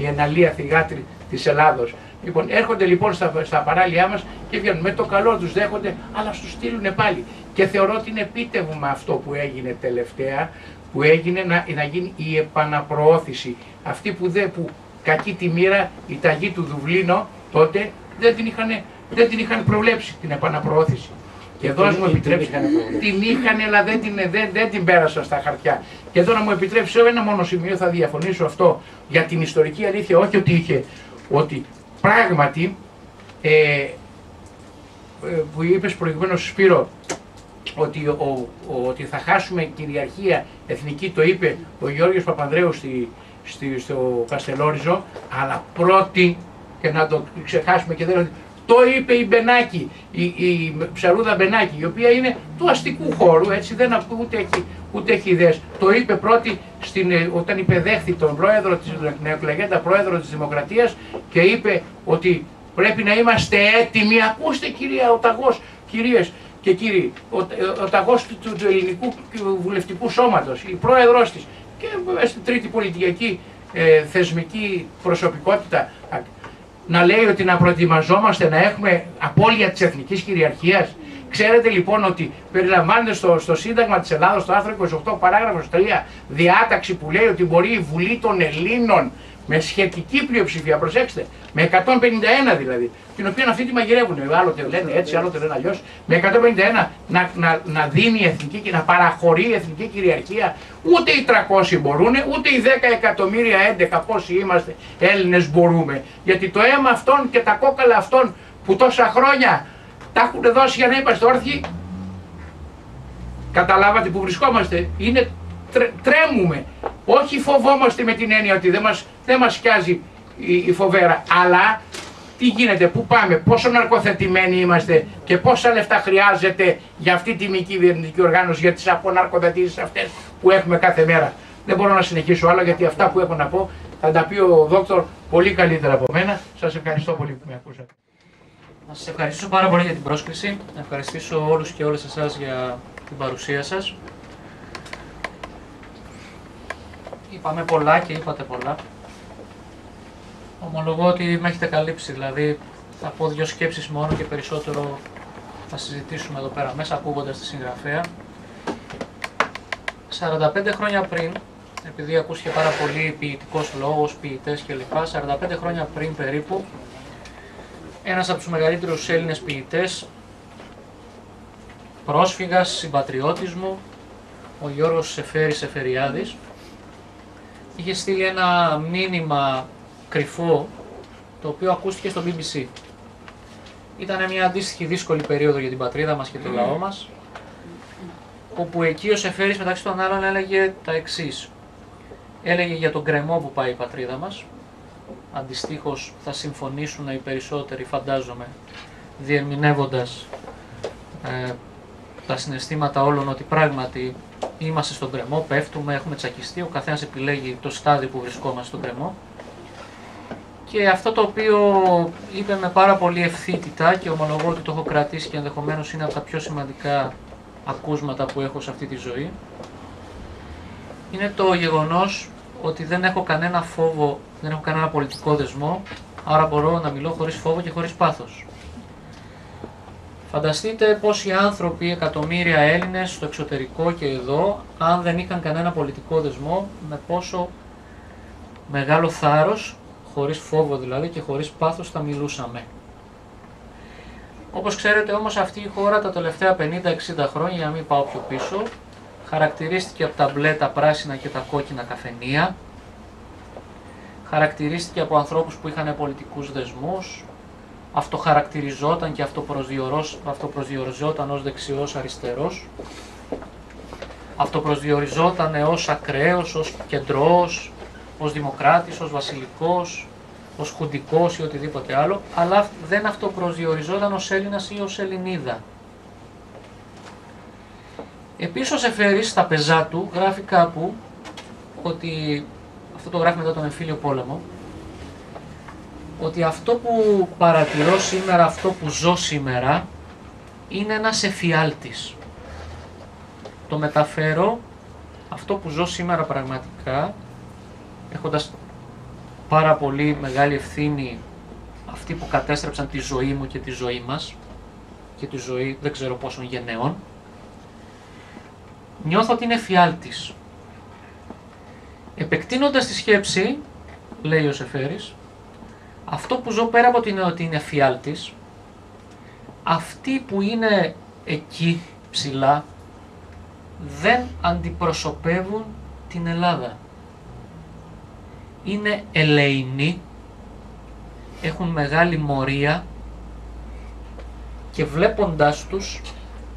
η εναλία θυγάτρη της Ελλάδος. Λοιπόν, έρχονται λοιπόν στα παράλια μας και βγαίνουν, με το καλό τους δέχονται, αλλά τους στείλουν πάλι. Και θεωρώ ότι είναι επίτευγμα αυτό που έγινε τελευταία, που έγινε να γίνει η επαναπροώθηση. Αυτοί που κακή τη μοίρα, η ταγή του Δουβλίνο, τότε δεν την είχαν προβλέψει την επαναπροώθηση. Και εδώ, ας μου επιτρέψει, την είχαν, αλλά δεν την πέρασαν στα χαρτιά. Και εδώ να μου επιτρέψει, σε ένα μόνο σημείο θα διαφωνήσω αυτό για την ιστορική αλήθεια, όχι ότι πράγματι, που είπες προηγουμένως, Σπύρο, ότι θα χάσουμε κυριαρχία εθνική, το είπε ο Γιώργος Παπανδρέου στο Καστελόριζο, αλλά πρώτη, και να το ξεχάσουμε και δεν... Το είπε η Μπενάκη, η Ψαρούδα Μπενάκη, η οποία είναι του αστικού χώρου, έτσι, δεν ούτε έχει ιδέες. Το είπε πρώτη όταν υπεδέχθη τον πρόεδρο της νεοεκλεγέντα πρόεδρο της Δημοκρατίας και είπε ότι πρέπει να είμαστε έτοιμοι. Ακούστε, κυρία, ο ταγός, κυρίες και κύριοι, ο ταγός του ελληνικού βουλευτικού σώματος, η πρόεδρος της και στην τρίτη πολιτική θεσμική προσωπικότητα, να λέει ότι να προετοιμαζόμαστε να έχουμε απώλεια της εθνικής κυριαρχίας. Ξέρετε λοιπόν ότι περιλαμβάνεται στο Σύνταγμα της Ελλάδος, στο άρθρο 28 παράγραφος 3, διάταξη που λέει ότι μπορεί η Βουλή των Ελλήνων με σχετική πλειοψηφία, προσέξτε, με 151 δηλαδή, την οποία αυτή τη μαγειρεύουν, άλλοτε λένε έτσι, άλλοτε λένε αλλιώς, με 151 να δίνει εθνική και να παραχωρεί εθνική κυριαρχία. Ούτε οι 300 μπορούν, ούτε οι 10 εκατομμύρια 11 πόσοι είμαστε Έλληνες μπορούμε. Γιατί το αίμα αυτών και τα κόκαλα αυτών που τόσα χρόνια τα έχουν δώσει για να είμαστε όρθιοι, καταλάβατε που βρισκόμαστε, είναι τρέμουμε. Όχι φοβόμαστε με την έννοια ότι δεν μας σκιάζει η φοβέρα, αλλά τι γίνεται, πού πάμε, πόσο ναρκοθετημένοι είμαστε και πόσα λεφτά χρειάζεται για αυτή τη μη κυβερνητική οργάνωση, για τις αποναρκοθετήσεις αυτές που έχουμε κάθε μέρα. Δεν μπορώ να συνεχίσω άλλο, γιατί αυτά που έχω να πω θα τα πει ο δόκτωρ πολύ καλύτερα από μένα. Σας ευχαριστώ πολύ που με ακούσατε. Να σας ευχαριστήσω πάρα πολύ για την πρόσκληση, να ευχαριστήσω όλους και όλες εσάς για την παρουσία σας. Είπαμε πολλά και είπατε πολλά. Ομολογώ ότι με έχετε καλύψει, δηλαδή θα πω δύο σκέψεις μόνο και περισσότερο θα συζητήσουμε εδώ πέρα μέσα ακούγοντας τη συγγραφέα. 45 χρόνια πριν, επειδή ακούστηκε πάρα πολύ ποιητικός λόγος, ποιητές κλπ. 45 χρόνια πριν περίπου, ένας από τους μεγαλύτερους Έλληνες ποιητές, πρόσφυγας, συμπατριώτης μου, ο Γιώργος Σεφεριάδης, είχε στείλει ένα μήνυμα κρυφό, το οποίο ακούστηκε στο BBC. Ήταν μια αντίστοιχη δύσκολη περίοδο για την πατρίδα μας και το λαό μας, όπου εκεί ο Σεφέρης μεταξύ των άλλων έλεγε τα εξής. Έλεγε για τον γκρεμό που πάει η πατρίδα μας, αντιστοίχως θα συμφωνήσουν οι περισσότεροι, φαντάζομαι, διερμηνεύοντας τα συναισθήματα όλων, ότι πράγματι είμαστε στον γκρεμό, πέφτουμε, έχουμε τσακιστεί, ο καθένας επιλέγει το στάδιο που βρισκόμαστε στον γκρεμό. Και αυτό το οποίο είπε με πάρα πολύ ευθύτητα και ομολογώ ότι το έχω κρατήσει και ενδεχομένως είναι από τα πιο σημαντικά ακούσματα που έχω σε αυτή τη ζωή, είναι το γεγονός ότι δεν έχω κανένα φόβο, δεν έχω κανένα πολιτικό δεσμό, άρα μπορώ να μιλώ χωρίς φόβο και χωρίς πάθος. Φανταστείτε πόσοι άνθρωποι, εκατομμύρια Έλληνες στο εξωτερικό και εδώ, αν δεν είχαν κανένα πολιτικό δεσμό, με πόσο μεγάλο θάρρος, χωρίς φόβο δηλαδή και χωρίς πάθος θα μιλούσαμε. Όπως ξέρετε όμως αυτή η χώρα τα τελευταία 50-60 χρόνια, για να μην πάω πιο πίσω, χαρακτηρίστηκε από τα μπλε, τα πράσινα και τα κόκκινα καφενεία, χαρακτηρίστηκε από ανθρώπους που είχαν πολιτικούς δεσμούς, αυτοχαρακτηριζόταν και αυτοπροσδιοριζόταν ως δεξιός αριστερός, αυτοπροσδιοριζόταν ως ακραίος, ως κεντρός, ως δημοκράτης, ως βασιλικός, ως χουντικός ή οτιδήποτε άλλο, αλλά δεν αυτοπροσδιοριζόταν ως Έλληνας ή ως Ελληνίδα. Επίσης ο Σεφέρης στα πεζά του γράφει κάπου ότι, αυτό το γράφει μετά τον εμφύλιο πόλεμο, ότι αυτό που παρατηρώ σήμερα, αυτό που ζω σήμερα, είναι ένας εφιάλτης. Το μεταφέρω, αυτό που ζω σήμερα πραγματικά, έχοντας πάρα πολύ μεγάλη ευθύνη αυτοί που κατέστρεψαν τη ζωή μου και τη ζωή μας και τη ζωή δεν ξέρω πόσων γενναιών, νιώθω ότι είναι εφιάλτης. Επεκτείνοντας τη σκέψη, λέει ο Σεφέρης, αυτό που ζω πέρα από ότι είναι εφιάλτης, αυτοί που είναι εκεί ψηλά δεν αντιπροσωπεύουν την Ελλάδα. Είναι ελεηνοί, έχουν μεγάλη μορία και βλέποντάς τους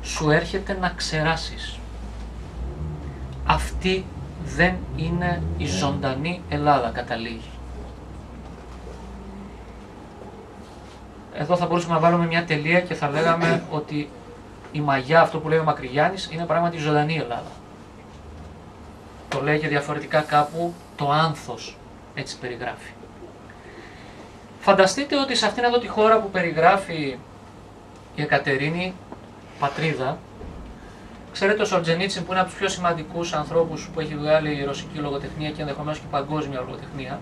σου έρχεται να ξεράσεις. Αυτή δεν είναι η ζωντανή Ελλάδα, καταλήγει. Εδώ θα μπορούσαμε να βάλουμε μια τελεία και θα λέγαμε ότι η μαγιά, αυτό που λέει ο Μακρυγιάννης, είναι πράγματι η ζωντανή Ελλάδα. Το λέει και διαφορετικά κάπου το άνθος, έτσι περιγράφει. Φανταστείτε ότι σε αυτήν εδώ τη χώρα που περιγράφει η Εκατερίνη, πατρίδα, ξέρετε ο Σολτζενίτσιν που είναι από τους πιο σημαντικούς ανθρώπους που έχει βγάλει η ρωσική λογοτεχνία και ενδεχομένως και παγκόσμια λογοτεχνία,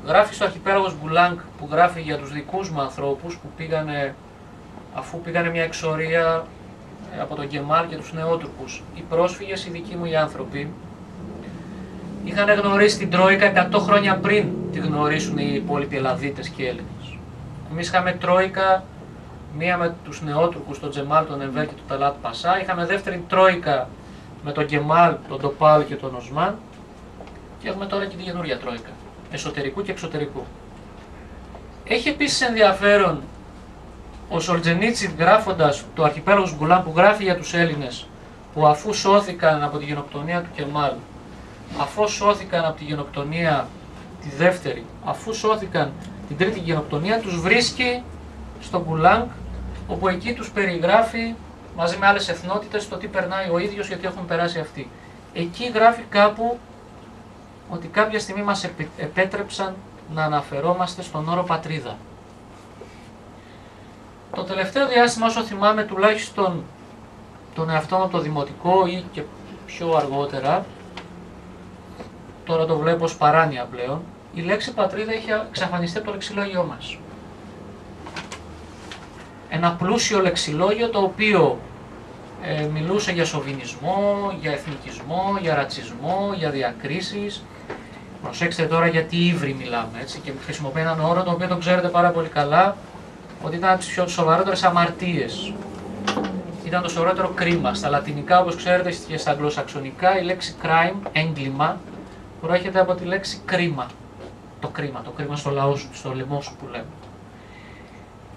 γράφει στο Αρχιπέλαγος Γκουλάνγκ που γράφει για τους δικούς μου ανθρώπους που πήγανε, αφού πήγανε μια εξορία από τον Γκεμάλ και τους Νεότουρκους. Οι πρόσφυγες, οι δικοί μου οι άνθρωποι, είχαν γνωρίσει την Τρόικα 100 χρόνια πριν τη γνωρίσουν οι υπόλοιποι Ελλαδίτες και Έλληνες. Εμείς είχαμε Τρόικα, μία με τους Νεότουρκους, τον Τζεμάλ, τον Ενβέρ και τον Ταλάτ Πασά. Είχαμε δεύτερη Τρόικα με τον Γκεμάλ, τον Ντοπάλ και τον Οσμάν. Και έχουμε τώρα και τη καινούργια Τρόικα, εσωτερικού και εξωτερικού. Έχει επίσης ενδιαφέρον ο Σολτζενίτσιν γράφοντας το Αρχιπέλαγος Γκουλάν που γράφει για τους Έλληνες που αφού σώθηκαν από τη γενοκτονία του Κεμάλ, αφού σώθηκαν από τη γενοκτονία τη δεύτερη, αφού σώθηκαν την τρίτη γενοκτονία, τους βρίσκει στο Γκουλάνγκ, όπου εκεί τους περιγράφει μαζί με άλλες εθνότητες το τι περνάει ο ίδιος γιατί έχουν περάσει αυτοί. Εκεί γράφει κάπου ότι κάποια στιγμή μας επέτρεψαν να αναφερόμαστε στον όρο πατρίδα. Το τελευταίο διάστημα, όσο θυμάμαι, τουλάχιστον τον εαυτό μου από το δημοτικό ή και πιο αργότερα, τώρα το βλέπω ως παράνοια πλέον, η λέξη πατρίδα είχε εξαφανιστεί από το λεξιλόγιό μας. Ένα πλούσιο λεξιλόγιο το οποίο μιλούσε για σοβινισμό, για εθνικισμό, για ρατσισμό, για διακρίσεις. Προσέξτε τώρα γιατί ύβρι μιλάμε, έτσι, και χρησιμοποιεί έναν όρο το οποίο τον ξέρετε πάρα πολύ καλά, ότι ήταν από τις πιο σοβαρότερες αμαρτίες. Ήταν το σοβαρότερο κρίμα. Στα λατινικά, όπως ξέρετε, και στα αγγλοσαξονικά, η λέξη crime, έγκλημα, προέρχεται από τη λέξη κρίμα. Το κρίμα στο λαό σου, στο λαιμό σου που λέμε.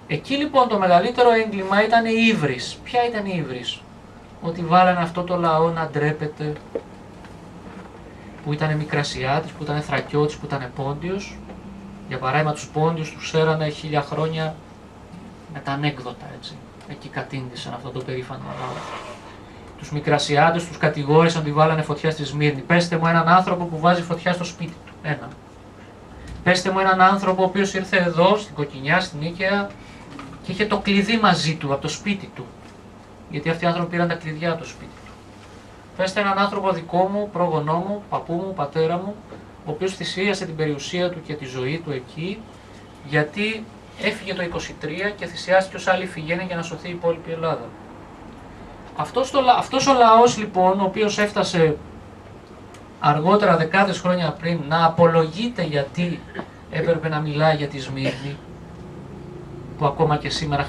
Εκεί λοιπόν το μεγαλύτερο έγκλημα ήταν η ύβρις. Ποια ήταν η ύβρις? Ότι βάλανε αυτό το λαό να ντρέπεται, που ήταν Μικρασιάτης, που ήταν Θρακιώτης, που ήταν Πόντιος. Για παράδειγμα τους Πόντιους τους ξέρανε 1000 χρόνια με τα ανέκδοτα, έτσι. Εκεί κατήντησαν αυτό το περήφανο λαό. Τους Μικρασιάτες τους κατηγόρησαν ότι βάλανε φωτιά στη Σμύρνη. Πέστε μου έναν άνθρωπο που βάζει φωτιά στο σπίτι του. Έναν. Πέστε μου έναν άνθρωπο ο οποίος ήρθε εδώ, στην Κοκκινιά, στην Νίκαια και είχε το κλειδί μαζί του, από το σπίτι του. Γιατί αυτοί οι άνθρωποι πήραν τα κλειδιά από το σπίτι του. Πέστε έναν άνθρωπο δικό μου, πρόγονό μου, παππού μου, πατέρα μου, ο οποίος θυσίασε την περιουσία του και τη ζωή του εκεί, γιατί έφυγε το 23 και θυσιάστηκε ως άλλη φυγένεια για να σωθεί η υπόλοιπη Ελλάδα. Αυτός ο λαός λοιπόν, ο οποίος έφτασε αργότερα, δεκάδες χρόνια πριν, να απολογείται γιατί έπρεπε να μιλάει για τη Σμύρνη, που ακόμα και σήμερα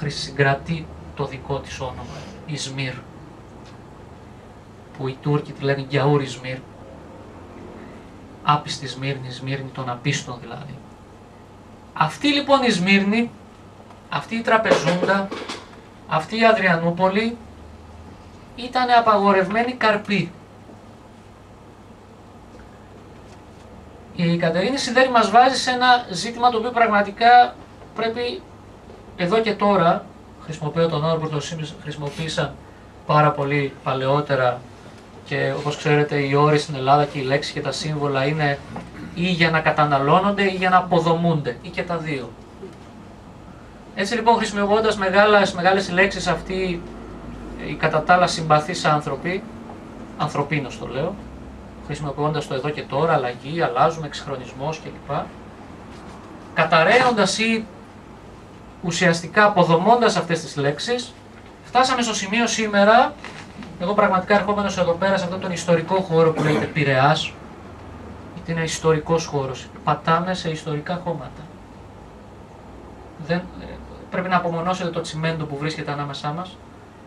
συγκρατεί το δικό της όνομα, Ισμύρ, που οι Τούρκοι τη λένε Γκιαούρ Ισμύρ, άπιστη Σμύρνη, Σμύρνη των απίστων δηλαδή. Αυτή λοιπόν η Σμύρνη, αυτή η Τραπεζούντα, αυτή η Αδριανούπολη ήταν απαγορευμένη καρπή. Η Κατερίνη Σιδέρη μας βάζει σε ένα ζήτημα το οποίο πραγματικά πρέπει εδώ και τώρα, χρησιμοποιώ τον όρο που το χρησιμοποίησαν πάρα πολύ παλαιότερα και όπως ξέρετε οι όροι στην Ελλάδα και οι λέξεις και τα σύμβολα είναι ή για να καταναλώνονται ή για να αποδομούνται ή και τα δύο. Έτσι λοιπόν χρησιμοποιώντας μεγάλες λέξεις αυτοί οι κατά τα άλλα συμπαθείς άνθρωποι, ανθρωπίνος το λέω, χρησιμοποιώντας το εδώ και τώρα, αλλαγή, αλλάζουμε, εξυγχρονισμός κλπ. Καταραίοντας ή ουσιαστικά αποδομώντας αυτές τις λέξεις, φτάσαμε στο σημείο σήμερα, εγώ πραγματικά ερχόμενος εδώ πέρα σε αυτόν τον ιστορικό χώρο που λέγεται Πειραιάς, γιατί είναι ιστορικός χώρος, πατάμε σε ιστορικά χώματα. Πρέπει να απομονώσετε το τσιμέντο που βρίσκεται ανάμεσά μας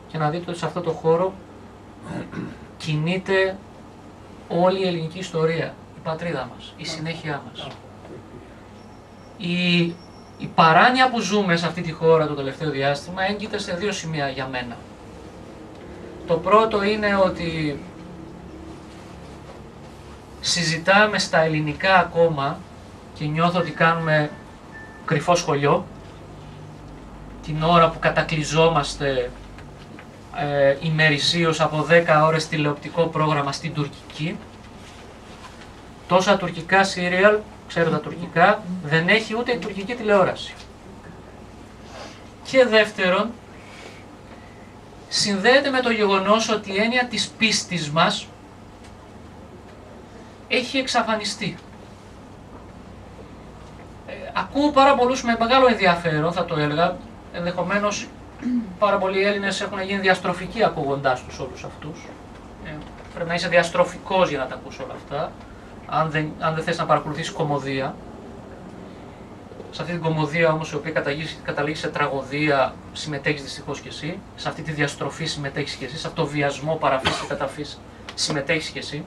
και να δείτε ότι σε αυτό το χώρο κινείται όλη η ελληνική ιστορία, η πατρίδα μας, η συνέχεια μας. Η παράνοια που ζούμε σε αυτή τη χώρα το τελευταίο διάστημα έγκυται σε δύο σημεία για μένα. Το πρώτο είναι ότι συζητάμε στα ελληνικά ακόμα και νιώθω ότι κάνουμε κρυφό σχολείο την ώρα που κατακλυζόμαστε ημερησίως από 10 ώρες τηλεοπτικό πρόγραμμα στην τουρκική. Τόσα τουρκικά σύριαλ, ξέρω τα τουρκικά, δεν έχει ούτε η τουρκική τηλεόραση. Και δεύτερον, συνδέεται με το γεγονός ότι η έννοια της πίστης μας έχει εξαφανιστεί. Ακούω πάρα πολλούς με μεγάλο ενδιαφέρον, θα το έλεγα, ενδεχομένως πάρα πολλοί Έλληνες έχουν γίνει διαστροφικοί ακούγοντάς τους όλους αυτούς. Πρέπει να είσαι διαστροφικός για να τα ακούς όλα αυτά, αν δεν θες να παρακολουθείς κωμωδία. Σε αυτή την κωμωδία όμως, η οποία καταλήγει σε τραγωδία, συμμετέχεις δυστυχώς και εσύ. Σε αυτή τη διαστροφή συμμετέχεις και εσύ. Σε αυτό το βιασμό, παραφύση και καταφύση συμμετέχεις και εσύ.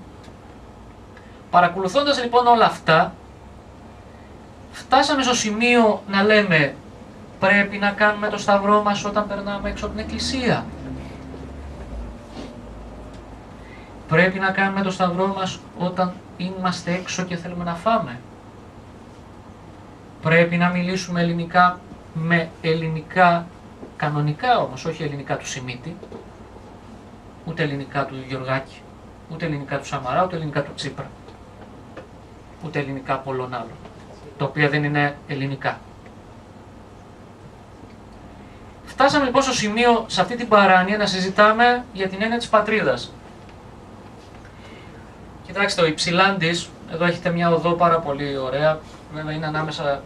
Παρακολουθώντας λοιπόν όλα αυτά, φτάσαμε στο σημείο να λέμε πρέπει να κάνουμε το σταυρό μας όταν περνάμε έξω από την εκκλησία. Πρέπει να κάνουμε το σταυρό μας όταν είμαστε έξω και θέλουμε να φάμε. Πρέπει να μιλήσουμε ελληνικά με ελληνικά κανονικά όμως, όχι ελληνικά του Σιμίτη, ούτε ελληνικά του Γεωργάκη, ούτε ελληνικά του Σαμαρά, ούτε ελληνικά του Τσίπρα, ούτε ελληνικά πολλών άλλων, τα οποία δεν είναι ελληνικά. Φτάσαμε λοιπόν στο σημείο, σε αυτή την παράνοια, να συζητάμε για την έννοια της πατρίδας. Κοιτάξτε, ο Υψηλάντης, εδώ έχετε μια οδό πάρα πολύ ωραία, βέβαια είναι ανάμεσα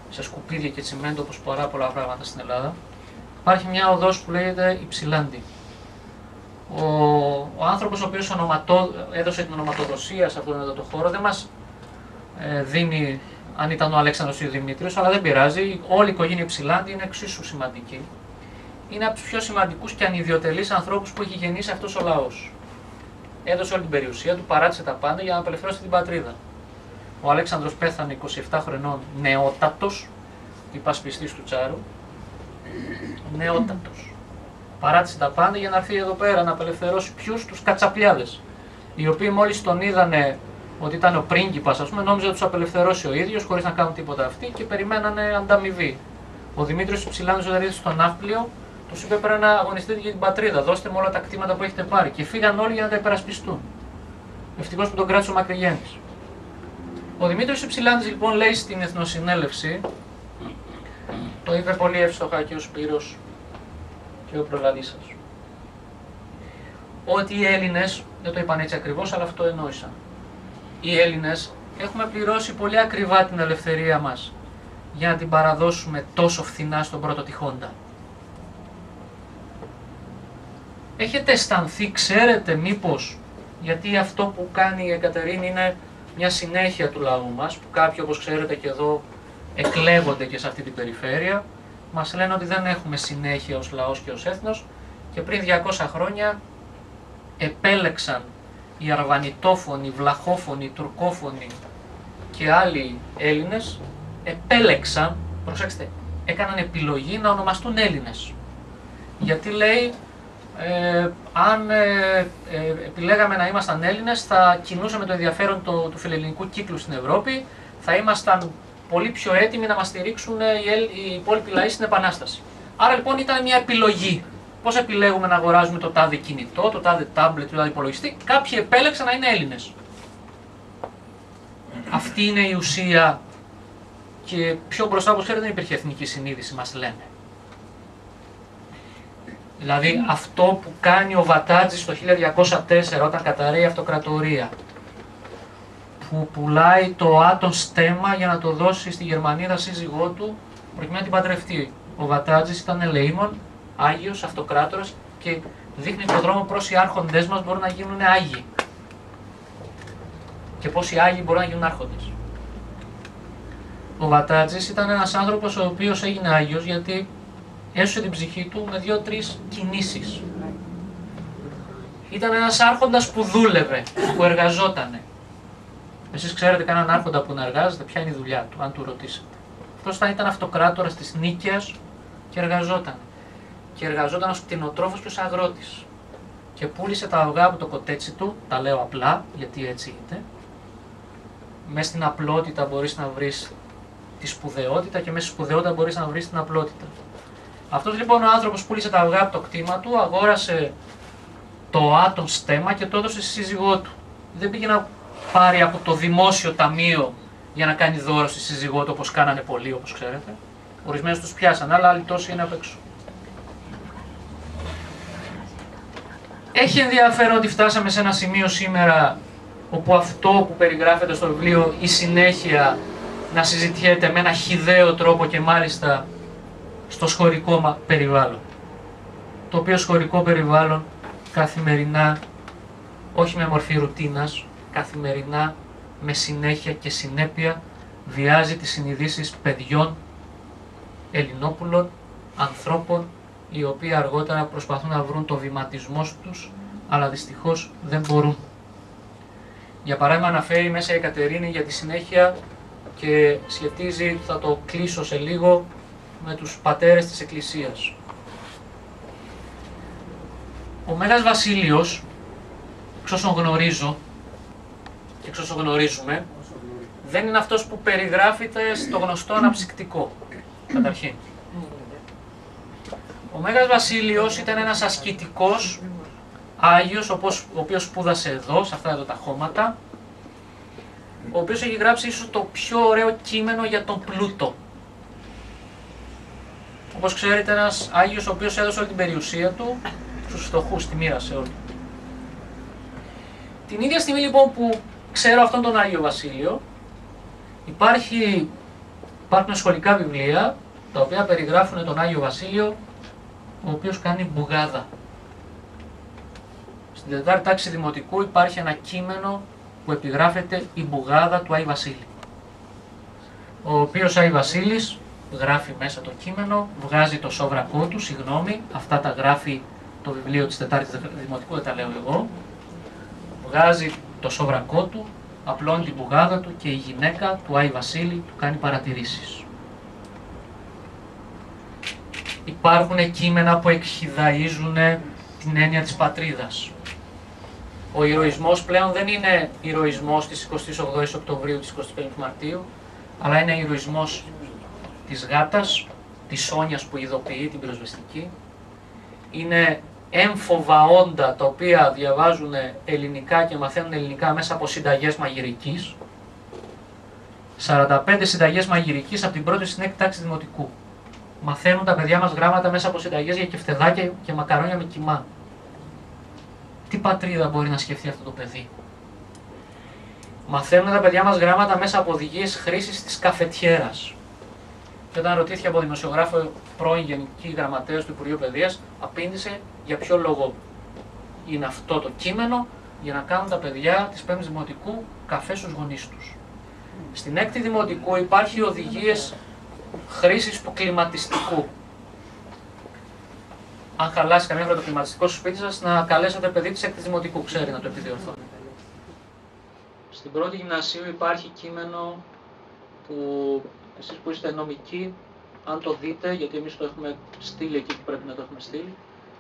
σε σκουπίδια και τσιμέντο όπως πάρα πολλά πράγματα στην Ελλάδα. Υπάρχει μια οδός που λέγεται Υψηλάντη. Ο άνθρωπος ο οποίος έδωσε την ονοματοδοσία σε αυτόν εδώ το χώρο δεν μας δίνει αν ήταν ο Αλέξανδρος ή ο Δημήτριος, αλλά δεν πειράζει, όλη η οικογένεια Υψηλάντη είναι εξίσου σημαντική. Είναι από τους πιο σημαντικούς και ανιδιοτελείς ανθρώπους που έχει γεννήσει αυτός ο λαός. Έδωσε όλη την περιουσία του, παράτησε τα πάντα για να απελευθερώσει την πατρίδα. Ο Αλέξανδρος πέθανε 27 χρονών, νεότατος, υπασπιστής του Τσάρου. Νεότατος. Παράτησε τα πάντα για να έρθει εδώ πέρα να απελευθερώσει ποιους? Τους κατσαπλιάδες. Οι οποίοι μόλις τον είδανε ότι ήταν ο πρίγκιπας, ας πούμε, νόμιζε να τους απελευθερώσει ο ίδιος χωρίς να κάνουν τίποτα αυτοί και περιμένανε ανταμοιβή. Ο Δημήτριος Υψηλάνδης, όταν ήρθε στο ναύπλιο, τους είπε πρέπει να αγωνιστείτε για την πατρίδα. Δώστε μου όλα τα κτήματα που έχετε πάρει. Και φύγαν όλοι για να τα υπερασπιστούν. Ευτυχώς που τον κράτησε ο Μακρυγέννης. Ο Δημήτριος Υψηλάνδης λοιπόν λέει στην Εθνοσυνέλευση, το είπε πολύ εύστοχα και ο Σπύρος και ο προλαλής σας, ότι οι Έλληνες, δεν το είπαν έτσι ακριβώς, αλλά αυτό εννοήσαν. Οι Έλληνες έχουμε πληρώσει πολύ ακριβά την ελευθερία μας για να την παραδώσουμε τόσο φθηνά στον πρώτο τυχόντα. Έχετε αισθανθεί, ξέρετε μήπως, γιατί αυτό που κάνει η Εκατερίνη είναι μια συνέχεια του λαού μας, που κάποιοι όπως ξέρετε και εδώ εκλέγονται και σε αυτή την περιφέρεια, μας λένε ότι δεν έχουμε συνέχεια ως λαός και ως έθνος και πριν 200 χρόνια επέλεξαν οι αρβανιτόφωνοι, βλαχόφωνοι, τουρκόφωνοι και άλλοι Έλληνες, επέλεξαν, προσέξτε, έκαναν επιλογή να ονομαστούν Έλληνες. Γιατί λέει, αν επιλέγαμε να ήμασταν Έλληνες, θα κινούσαμε το ενδιαφέρον του φιλελληνικού κύκλου στην Ευρώπη, θα ήμασταν πολύ πιο έτοιμοι να μας στηρίξουν οι υπόλοιποι λαοί στην Επανάσταση. Άρα λοιπόν ήταν μια επιλογή. Πώς επιλέγουμε να αγοράζουμε το τάδε κινητό, το τάδε τάμπλετ, το τάδε υπολογιστή? Κάποιοι επέλεξαν να είναι Έλληνες. Αυτή είναι η ουσία και πιο μπροστά, όπως ξέρετε, δεν υπήρχε εθνική συνείδηση, μας λένε. Δηλαδή αυτό που κάνει ο Βατάτζης το 1204 όταν καταρρέει η αυτοκρατορία, που πουλάει το άτον στέμμα για να το δώσει στη Γερμανίδα σύζυγό του προκειμένου να την παντρευτεί. Ο Βατάτζης ήταν ελεήμων, Άγιος, αυτοκράτορας και δείχνει τον δρόμο προς οι άρχοντές μας μπορούν να γίνουν Άγιοι. Και πώς οι Άγιοι μπορούν να γίνουν άρχοντες. Ο Βατάτζης ήταν ένας άνθρωπος ο οποίος έγινε Άγιος γιατί έσωσε την ψυχή του με 2-3 κινήσεις. Ήταν ένας άρχοντας που δούλευε, που εργαζότανε. Εσείς ξέρετε κανέναν άρχοντα που να εργάζεται, ποια είναι η δουλειά του, αν του ρωτήσετε. Αυτός ήταν αυτοκράτορας της Νίκαιας και εργαζόταν. Και εργαζόταν ως κτηνοτρόφος και ως αγρότης. Και πούλησε τα αυγά από το κοτέτσι του, τα λέω απλά, γιατί έτσι είναι. Μέσα στην απλότητα μπορείς να βρεις τη σπουδαιότητα και μέσα στη σπουδαιότητα μπορείς να βρεις την απλότητα. Αυτός λοιπόν ο άνθρωπος πούλησε τα αυγά από το κτήμα του, αγόρασε το άτον στέμμα και το έδωσε στη σύζυγό του. Δεν πήγε να πάρει από το δημόσιο ταμείο για να κάνει δώρο στη σύζυγό του, όπως κάνανε πολλοί, όπως ξέρετε. Ορισμένους τους πιάσαν, αλλά άλλοι τόσοι είναι απ' έξω. Έχει ενδιαφέρον ότι φτάσαμε σε ένα σημείο σήμερα όπου αυτό που περιγράφεται στο βιβλίο η συνέχεια να συζητιέται με ένα χυδαίο τρόπο και μάλιστα στο σχολικό περιβάλλον. Το οποίο σχολικό περιβάλλον καθημερινά, όχι με μορφή ρουτίνας, καθημερινά με συνέχεια και συνέπεια βιάζει τις συνειδήσεις παιδιών, Ελληνόπουλων, ανθρώπων οι οποίοι αργότερα προσπαθούν να βρουν το βηματισμό τους, αλλά δυστυχώς δεν μπορούν. Για παράδειγμα αναφέρει μέσα η Κατερίνη για τη συνέχεια και σχετίζει, θα το κλείσω σε λίγο, με τους πατέρες της Εκκλησίας. Ο Μέγας Βασίλειος, εξ όσων γνωρίζω και εξ όσων γνωρίζουμε, δεν είναι αυτός που περιγράφεται στο γνωστό αναψυκτικό, καταρχήν. Ο Μέγας Βασίλειος ήταν ένας ασκητικός Άγιος, ο οποίος σπούδασε εδώ, σε αυτά εδώ τα χώματα, ο οποίος έχει γράψει ίσως το πιο ωραίο κείμενο για τον πλούτο. Όπως ξέρετε, ένας Άγιος ο οποίος έδωσε όλη την περιουσία του στους φτωχούς, τη μοίρασε όλη. Την ίδια στιγμή λοιπόν που ξέρω αυτόν τον Άγιο Βασίλειο, υπάρχουν σχολικά βιβλία τα οποία περιγράφουν τον Άγιο Βασίλειο, ο οποίος κάνει μπουγάδα. Στην τετάρτη τάξη δημοτικού υπάρχει ένα κείμενο που επιγράφεται η μπουγάδα του Άη Βασίλη. Ο οποίος Άη Βασίλης γράφει μέσα το κείμενο, βγάζει το σόβρακό του, αυτά τα γράφει το βιβλίο της τετάρτης δημοτικού, δεν τα λέω εγώ. Βγάζει το σόβρακό του, απλώνει την μπουγάδα του και η γυναίκα του Άη Βασίλη του κάνει παρατηρήσεις. Υπάρχουν κείμενα που εκχυδαΐζουν την έννοια της πατρίδας. Ο ηρωισμός πλέον δεν είναι ηρωισμός της 28ης Οκτωβρίου, της 25ης Μαρτίου, αλλά είναι ηρωισμός της γάτας, της Σόνιας που ειδοποιεί την πυροσβεστική. Είναι έμφοβα όντα τα οποία διαβάζουν ελληνικά και μαθαίνουν ελληνικά μέσα από συνταγές μαγειρικής. 45 συνταγές μαγειρικής από την πρώτη στην έκτη τάξη δημοτικού. Μαθαίνουν τα παιδιά μας γράμματα μέσα από συνταγές για κεφτεδάκια και μακαρόνια με κιμά. Τι πατρίδα μπορεί να σκεφτεί αυτό το παιδί? Μαθαίνουν τα παιδιά μας γράμματα μέσα από οδηγίες χρήσης της καφετιέρας. Και όταν ρωτήθηκε από δημοσιογράφο πρώην Γενική Γραμματέας του Υπουργείου Παιδείας, απήντησε για ποιο λόγο είναι αυτό το κείμενο, για να κάνουν τα παιδιά της 5ης Δημοτικού καφέ στους γονείς τους. Στην 6η Δημοτικού υπάρχει οδηγίες χρήσης του κλιματιστικού. αν χαλάσει καμία φορά το κλιματιστικό στο σπίτι σας, να καλέσετε παιδί της έκτη δημοτικού, ξέρει να το επιδιορθώνει. Στην πρώτη γυμνασίου υπάρχει κείμενο που εσείς που είστε νομικοί, αν το δείτε, γιατί εμείς το έχουμε στείλει εκεί που πρέπει να το έχουμε στείλει,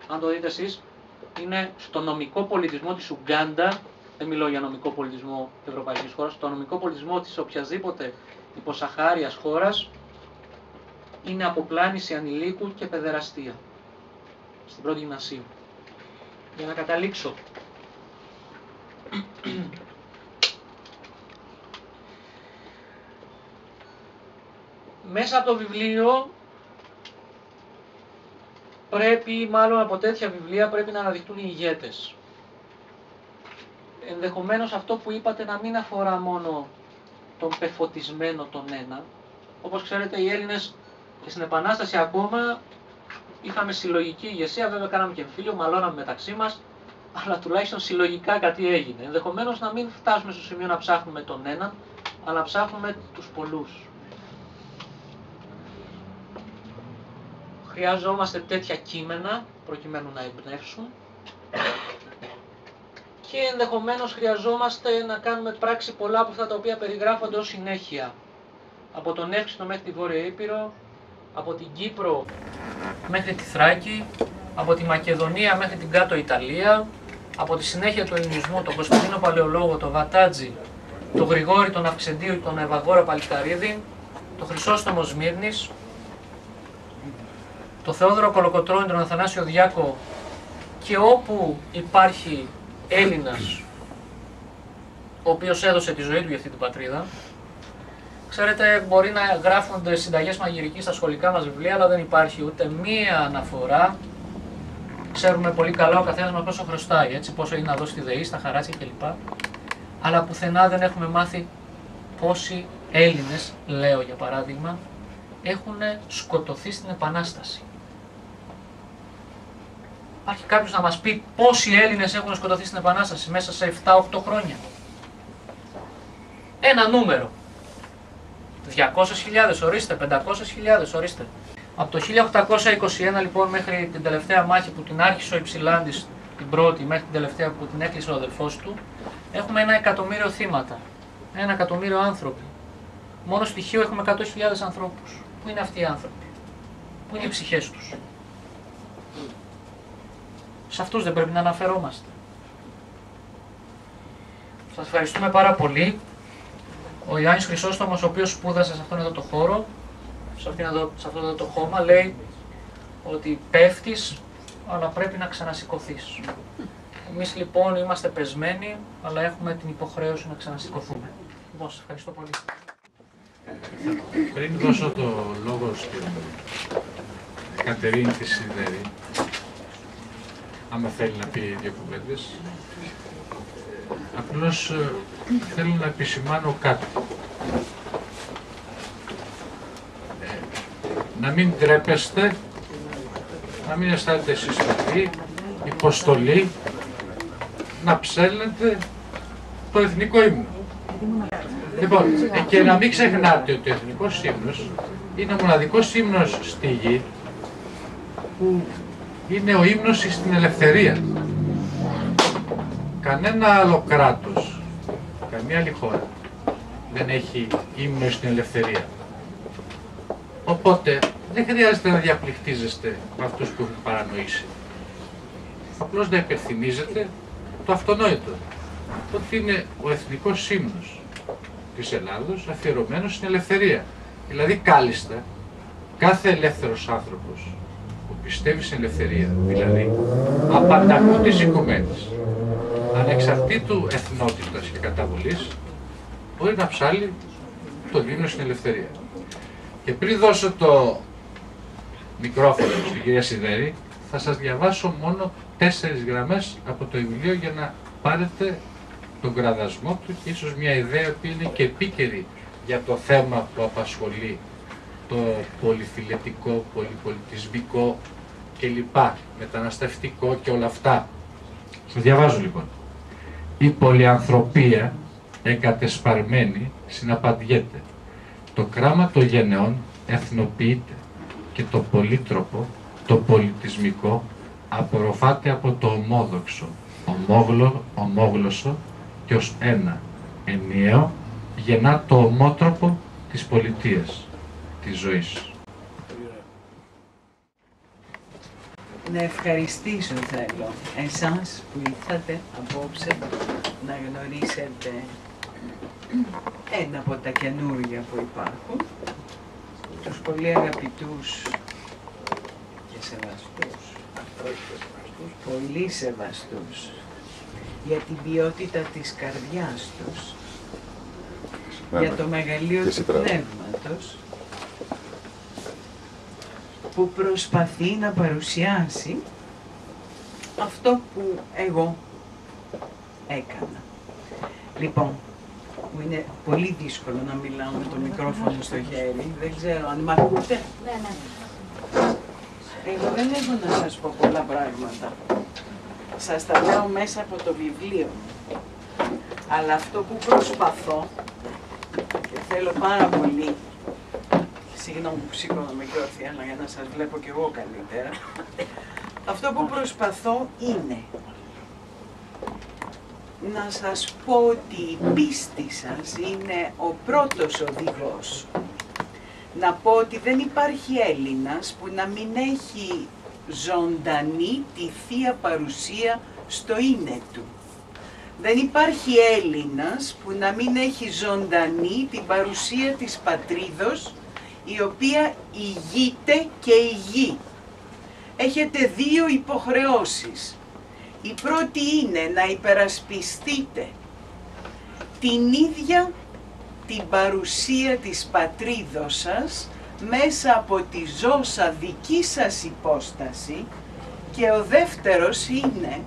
αν το δείτε εσείς, είναι στο νομικό πολιτισμό της Ουγκάντα, δεν μιλώ για νομικό πολιτισμό ευρωπαϊκής χώρας, στο νομικό πολιτισμό της οποιασδήποτε υποσαχάριας χώρας, είναι αποπλάνηση ανηλίκου και παιδεραστία. Στην πρώτη γυμνασίου. Για να καταλήξω. Μέσα από το βιβλίο πρέπει, μάλλον από τέτοια βιβλία, πρέπει να αναδειχτούν οι ηγέτες. Ενδεχομένως αυτό που είπατε να μην αφορά μόνο τον πεφωτισμένο τον ένα. Όπως ξέρετε, οι Έλληνες και στην Επανάσταση ακόμα είχαμε συλλογική ηγεσία, βέβαια κάναμε και εμφύλιο, μαλώναμε μεταξύ μας, αλλά τουλάχιστον συλλογικά κάτι έγινε. Ενδεχομένως να μην φτάσουμε στο σημείο να ψάχνουμε τον έναν, αλλά να ψάχνουμε τους πολλούς. Χρειαζόμαστε τέτοια κείμενα προκειμένου να εμπνεύσουν και ενδεχομένως χρειαζόμαστε να κάνουμε πράξη πολλά από αυτά τα οποία περιγράφονται ως συνέχεια. Από τον Εύξηνο μέχρι τη Βόρεια Ήπειρο, από την Κύπρο μέχρι τη Θράκη, από τη Μακεδονία μέχρι την κάτω Ιταλία, από τη συνέχεια του ελληνισμού, τον Κωνσταντίνο Παλαιολόγο, τον Βατάτζη, τον Γρηγόρη, τον Αυξεντίου, τον Ευαγόρα Παλικαρίδη, τον Χρυσόστομο Σμύρνης, τον Θεόδωρο Κολοκοτρώνη, τον Αθανάσιο Διάκο, και όπου υπάρχει Έλληνας ο οποίος έδωσε τη ζωή του για αυτή την πατρίδα. Ξέρετε, μπορεί να γράφονται συνταγές μαγειρικής στα σχολικά μας βιβλία, αλλά δεν υπάρχει ούτε μία αναφορά. Ξέρουμε πολύ καλά ο καθένας μας πόσο χρωστάει, έτσι, πόσο έχει να δώσει στη ΔΕΗ, στα χαράτσια κλπ. Αλλά πουθενά δεν έχουμε μάθει πόσοι Έλληνες, λέω για παράδειγμα, έχουν σκοτωθεί στην Επανάσταση. Υπάρχει κάποιος να μας πει πόσοι Έλληνες έχουν σκοτωθεί στην Επανάσταση μέσα σε 7-8 χρόνια? Ένα νούμερο. 200.000, ορίστε, 500.000, ορίστε. Από το 1821 λοιπόν μέχρι την τελευταία μάχη που την άρχισε ο Υψηλάντης την πρώτη, μέχρι την τελευταία που την έκλεισε ο αδελφός του, έχουμε 1 εκατομμύριο θύματα. 1 εκατομμύριο άνθρωποι. Μόνο στοιχείο έχουμε 100.000 ανθρώπους. Πού είναι αυτοί οι άνθρωποι? Πού είναι οι ψυχές τους? Σε αυτούς δεν πρέπει να αναφερόμαστε? Σας ευχαριστούμε πάρα πολύ. Ο Ιωάννης Χρυσόστομος, ο οποίος σπούδασε σε αυτόν εδώ το χώρο, σε αυτό εδώ το χώμα, λέει ότι πέφτεις, αλλά πρέπει να ξανασηκωθείς. Εμείς λοιπόν είμαστε πεσμένοι, αλλά έχουμε την υποχρέωση να ξανασηκωθούμε. Λοιπόν, σας ευχαριστώ πολύ. Πριν δώσω το λόγο στην Κατερίνη τη Σιδέρη, άμα θέλει να πει 2 κουβέντες, απλώς θέλω να επισημάνω κάτι. Να μην ντρέπεστε, να μην αισθάνετε συστατή, υποστολή, να ψέλνετε το εθνικό ύμνο. Λοιπόν, και να μην ξεχνάτε ότι ο εθνικός ύμνος είναι ο μοναδικός ύμνος στη γη που είναι ο ύμνος στην ελευθερία. Κανένα άλλο κράτος, καμία άλλη χώρα δεν έχει ύμνο στην ελευθερία. Οπότε δεν χρειάζεται να διαπληκτίζεστε με αυτούς που έχουν παρανοήσει. Απλώς να υπενθυμίζετε το αυτονόητο, ότι είναι ο εθνικός ύμνος της Ελλάδος αφιερωμένος στην ελευθερία. Δηλαδή κάλλιστα κάθε ελεύθερος άνθρωπος που πιστεύει στην ελευθερία, δηλαδή απανταχού της οικουμένης, ανεξαρτήτου εθνότητας και καταβολής, μπορεί να ψάλει τον ύμνο στην ελευθερία. Και πριν δώσω το μικρόφωνο στην κυρία Σιδέρη, θα σας διαβάσω μόνο 4 γραμμές από το βιβλίο για να πάρετε τον κραδασμό του και ίσως μια ιδέα που είναι και επίκαιρη για το θέμα που απασχολεί το πολυφιλετικό, πολυπολιτισμικό κλπ. Μεταναστευτικό και όλα αυτά. Σας διαβάζω λοιπόν. Η πολυανθρωπία εγκατεσπαρμένη συναπαντιέται. Το κράμα των γενεών εθνοποιείται και το πολύτροπο, το πολιτισμικό απορροφάται από το ομόδοξο, ομόγλωσσο και ως ένα ενιαίο γεννά το ομότροπο της πολιτείας, της ζωής. Να ευχαριστήσω θέλω εσάς που ήρθατε απόψε να γνωρίσετε ένα από τα καινούργια που υπάρχουν, τους πολύ αγαπητούς και σεβαστούς, πολύ σεβαστούς για την ποιότητα της καρδιάς τους, για το μεγαλείο του πνεύματος, που προσπαθεί να παρουσιάσει αυτό που εγώ έκανα. Λοιπόν, που είναι πολύ δύσκολο να μιλάω με το μικρόφωνο στο χέρι, δεν ξέρω αν μ' ακούτε. Ναι. Εγώ δεν έχω να σας πω πολλά πράγματα. Σας τα λέω μέσα από το βιβλίο. Αλλά αυτό που προσπαθώ, και θέλω πάρα πολύ, συγγνώμη που σηκώνομαι και όρθια, αλλά για να σας βλέπω κι εγώ καλύτερα, αυτό που προσπαθώ είναι να σας πω ότι η πίστη σας είναι ο πρώτος οδηγός. Να πω ότι δεν υπάρχει Έλληνας που να μην έχει ζωντανή τη Θεία Παρουσία στο είναι του. Δεν υπάρχει Έλληνας που να μην έχει ζωντανή την παρουσία της πατρίδος, η οποία ηγείται και ηγεί. Έχετε δύο υποχρεώσεις. Η πρώτη είναι να υπερασπιστείτε την ίδια την παρουσία της πατρίδος σας μέσα από τη ζώσα δική σας υπόσταση, και ο δεύτερος είναι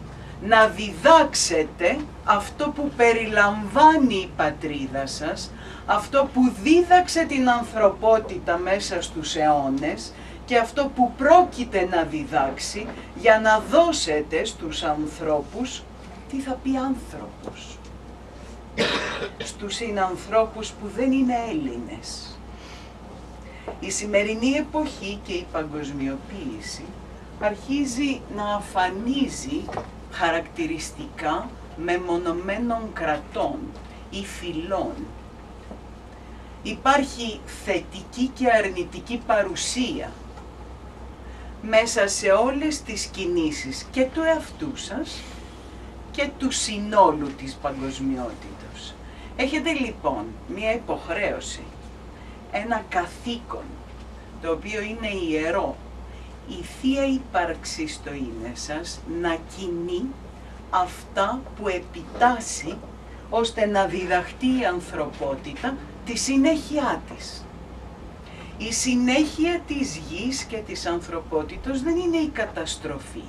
να διδάξετε αυτό που περιλαμβάνει η πατρίδα σας, αυτό που δίδαξε την ανθρωπότητα μέσα στους αιώνες και αυτό που πρόκειται να διδάξει, για να δώσετε στους ανθρώπους, τι θα πει άνθρωπος, στους συνανθρώπους που δεν είναι Έλληνες. Η σημερινή εποχή και η παγκοσμιοποίηση αρχίζει να αφανίζει χαρακτηριστικά μεμονωμένων κρατών ή φυλών. Υπάρχει θετική και αρνητική παρουσία μέσα σε όλες τις κινήσεις και του εαυτού σας και του συνόλου της παγκοσμιότητας. Έχετε λοιπόν μία υποχρέωση, ένα καθήκον, το οποίο είναι ιερό, η Θεία ύπαρξη στο είναι σας να κινεί αυτά που επιτάσσει, ώστε να διδαχτεί η ανθρωπότητα τη συνέχειά της. Η συνέχεια της γης και της ανθρωπότητας δεν είναι η καταστροφή.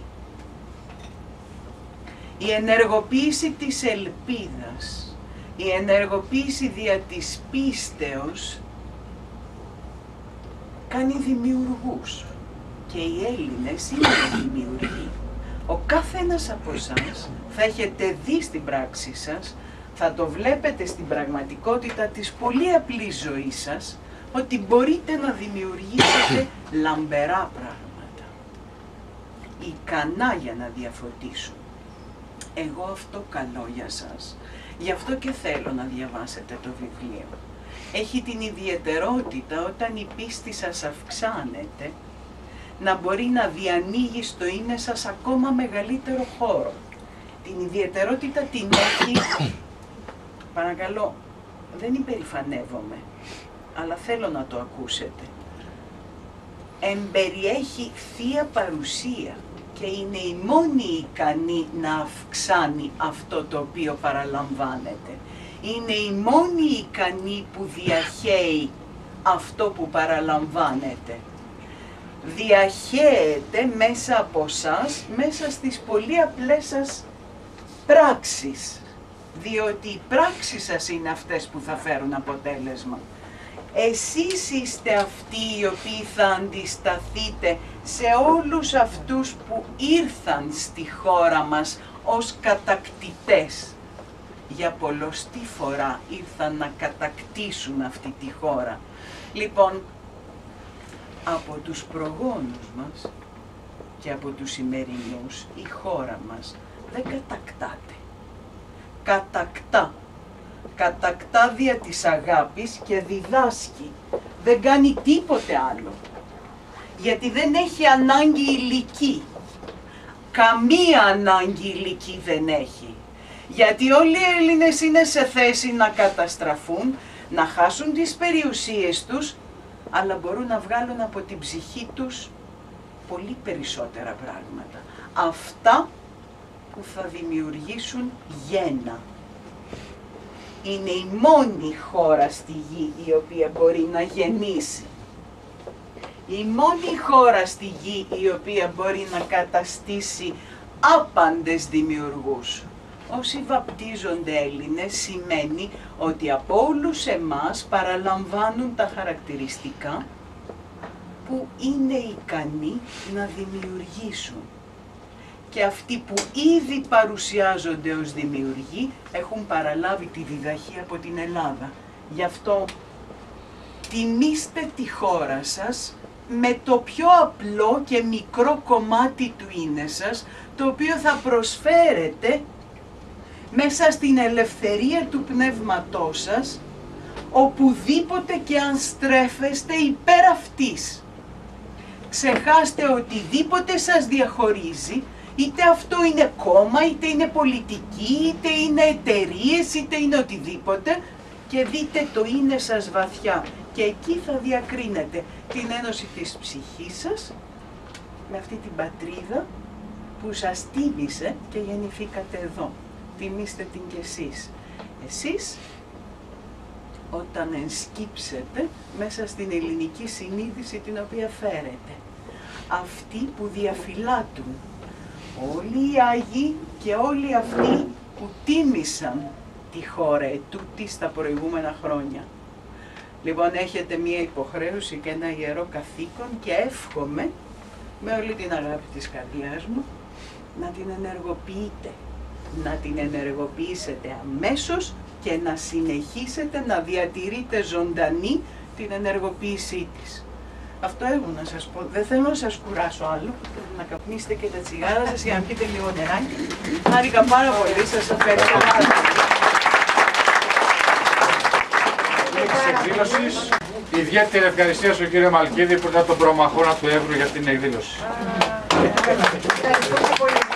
Η ενεργοποίηση της ελπίδας, η ενεργοποίηση δια της πίστεως κάνει δημιουργούς, και οι Έλληνες είναι δημιουργοί. Ο καθένας από εσάς θα έχετε δει στην πράξη σας, θα το βλέπετε στην πραγματικότητα της πολύ απλής ζωής σας, ότι μπορείτε να δημιουργήσετε λαμπερά πράγματα, ικανά για να διαφωτίσουν. Εγώ αυτό καλώ για σας. Γι' αυτό και θέλω να διαβάσετε το βιβλίο. Έχει την ιδιαιτερότητα, όταν η πίστη σας αυξάνεται, να μπορεί να διανοίγει στο είναι σας ακόμα μεγαλύτερο χώρο. Την ιδιαιτερότητα την έχει, παρακαλώ, δεν υπερηφανεύομαι, αλλά θέλω να το ακούσετε. Εμπεριέχει Θεία Παρουσία και είναι η μόνη ικανή να αυξάνει αυτό το οποίο παραλαμβάνεται. Είναι η μόνη ικανή που διαχέει αυτό που παραλαμβάνεται. Διαχέεται μέσα από σας, μέσα στις πολύ απλές σας πράξεις, διότι οι πράξεις σας είναι αυτές που θα φέρουν αποτέλεσμα. Εσείς είστε αυτοί οι οποίοι θα αντισταθείτε σε όλους αυτούς που ήρθαν στη χώρα μας ως κατακτητές. Για πολλοστή φορά ήρθαν να κατακτήσουν αυτή τη χώρα. Λοιπόν, από τους προγόνους μας και από τους σημερινούς, η χώρα μας δεν κατακτάται. Κατακτά δια της αγάπης και διδάσκει. Δεν κάνει τίποτε άλλο. Γιατί δεν έχει ανάγκη υλική. Καμία ανάγκη υλική δεν έχει. Γιατί όλοι οι Έλληνες είναι σε θέση να καταστραφούν, να χάσουν τις περιουσίες τους, αλλά μπορούν να βγάλουν από την ψυχή τους πολύ περισσότερα πράγματα. Αυτά που θα δημιουργήσουν γένα. Είναι η μόνη χώρα στη γη η οποία μπορεί να γεννήσει. Η μόνη χώρα στη γη η οποία μπορεί να καταστήσει άπαντες δημιουργούς. Όσοι βαπτίζονται Έλληνες σημαίνει ότι από όλους εμάς παραλαμβάνουν τα χαρακτηριστικά που είναι ικανοί να δημιουργήσουν. Και αυτοί που ήδη παρουσιάζονται ως δημιουργοί έχουν παραλάβει τη διδαχή από την Ελλάδα. Γι' αυτό τιμήστε τη χώρα σας με το πιο απλό και μικρό κομμάτι του είναι σας, το οποίο θα προσφέρετε μέσα στην ελευθερία του πνεύματός σας, οπουδήποτε και αν στρέφεστε υπέρ αυτής. Ξεχάστε οτιδήποτε σας διαχωρίζει, είτε αυτό είναι κόμμα, είτε είναι πολιτική, είτε είναι εταιρείες, είτε είναι οτιδήποτε, και δείτε το είναι σας βαθιά. Και εκεί θα διακρίνετε την ένωση της ψυχής σας με αυτή την πατρίδα που σας τίμησε και γεννηθήκατε εδώ. Τιμήστε την κι εσείς. Εσείς όταν ενσκύψετε μέσα στην ελληνική συνείδηση την οποία φέρετε. Αυτοί που διαφυλάττουν. Όλοι οι Άγιοι και όλοι αυτοί που τίμησαν τη χώρα ετούτη στα προηγούμενα χρόνια. Λοιπόν, έχετε μία υποχρέωση και ένα ιερό καθήκον και εύχομαι με όλη την αγάπη της καρδιάς μου να την ενεργοποιείτε. Να την ενεργοποιήσετε αμέσως και να συνεχίσετε να διατηρείτε ζωντανή την ενεργοποίησή της. Αυτό έχω να σας πω. Δεν θέλω να σας κουράσω άλλο. Να καπνίσετε και τα τσιγάρα σας για να πείτε λίγο νεράκι. Χάρηκα πάρα πολύ. Σας ευχαριστώ πάρα πολύ. Της εκδήλωσης, ιδιαίτερη ευχαριστία στον κύριο Μαλκίδη που ήταν τον προμαχώνα του Εύρου για την εκδήλωση. Ευχαριστώ πολύ.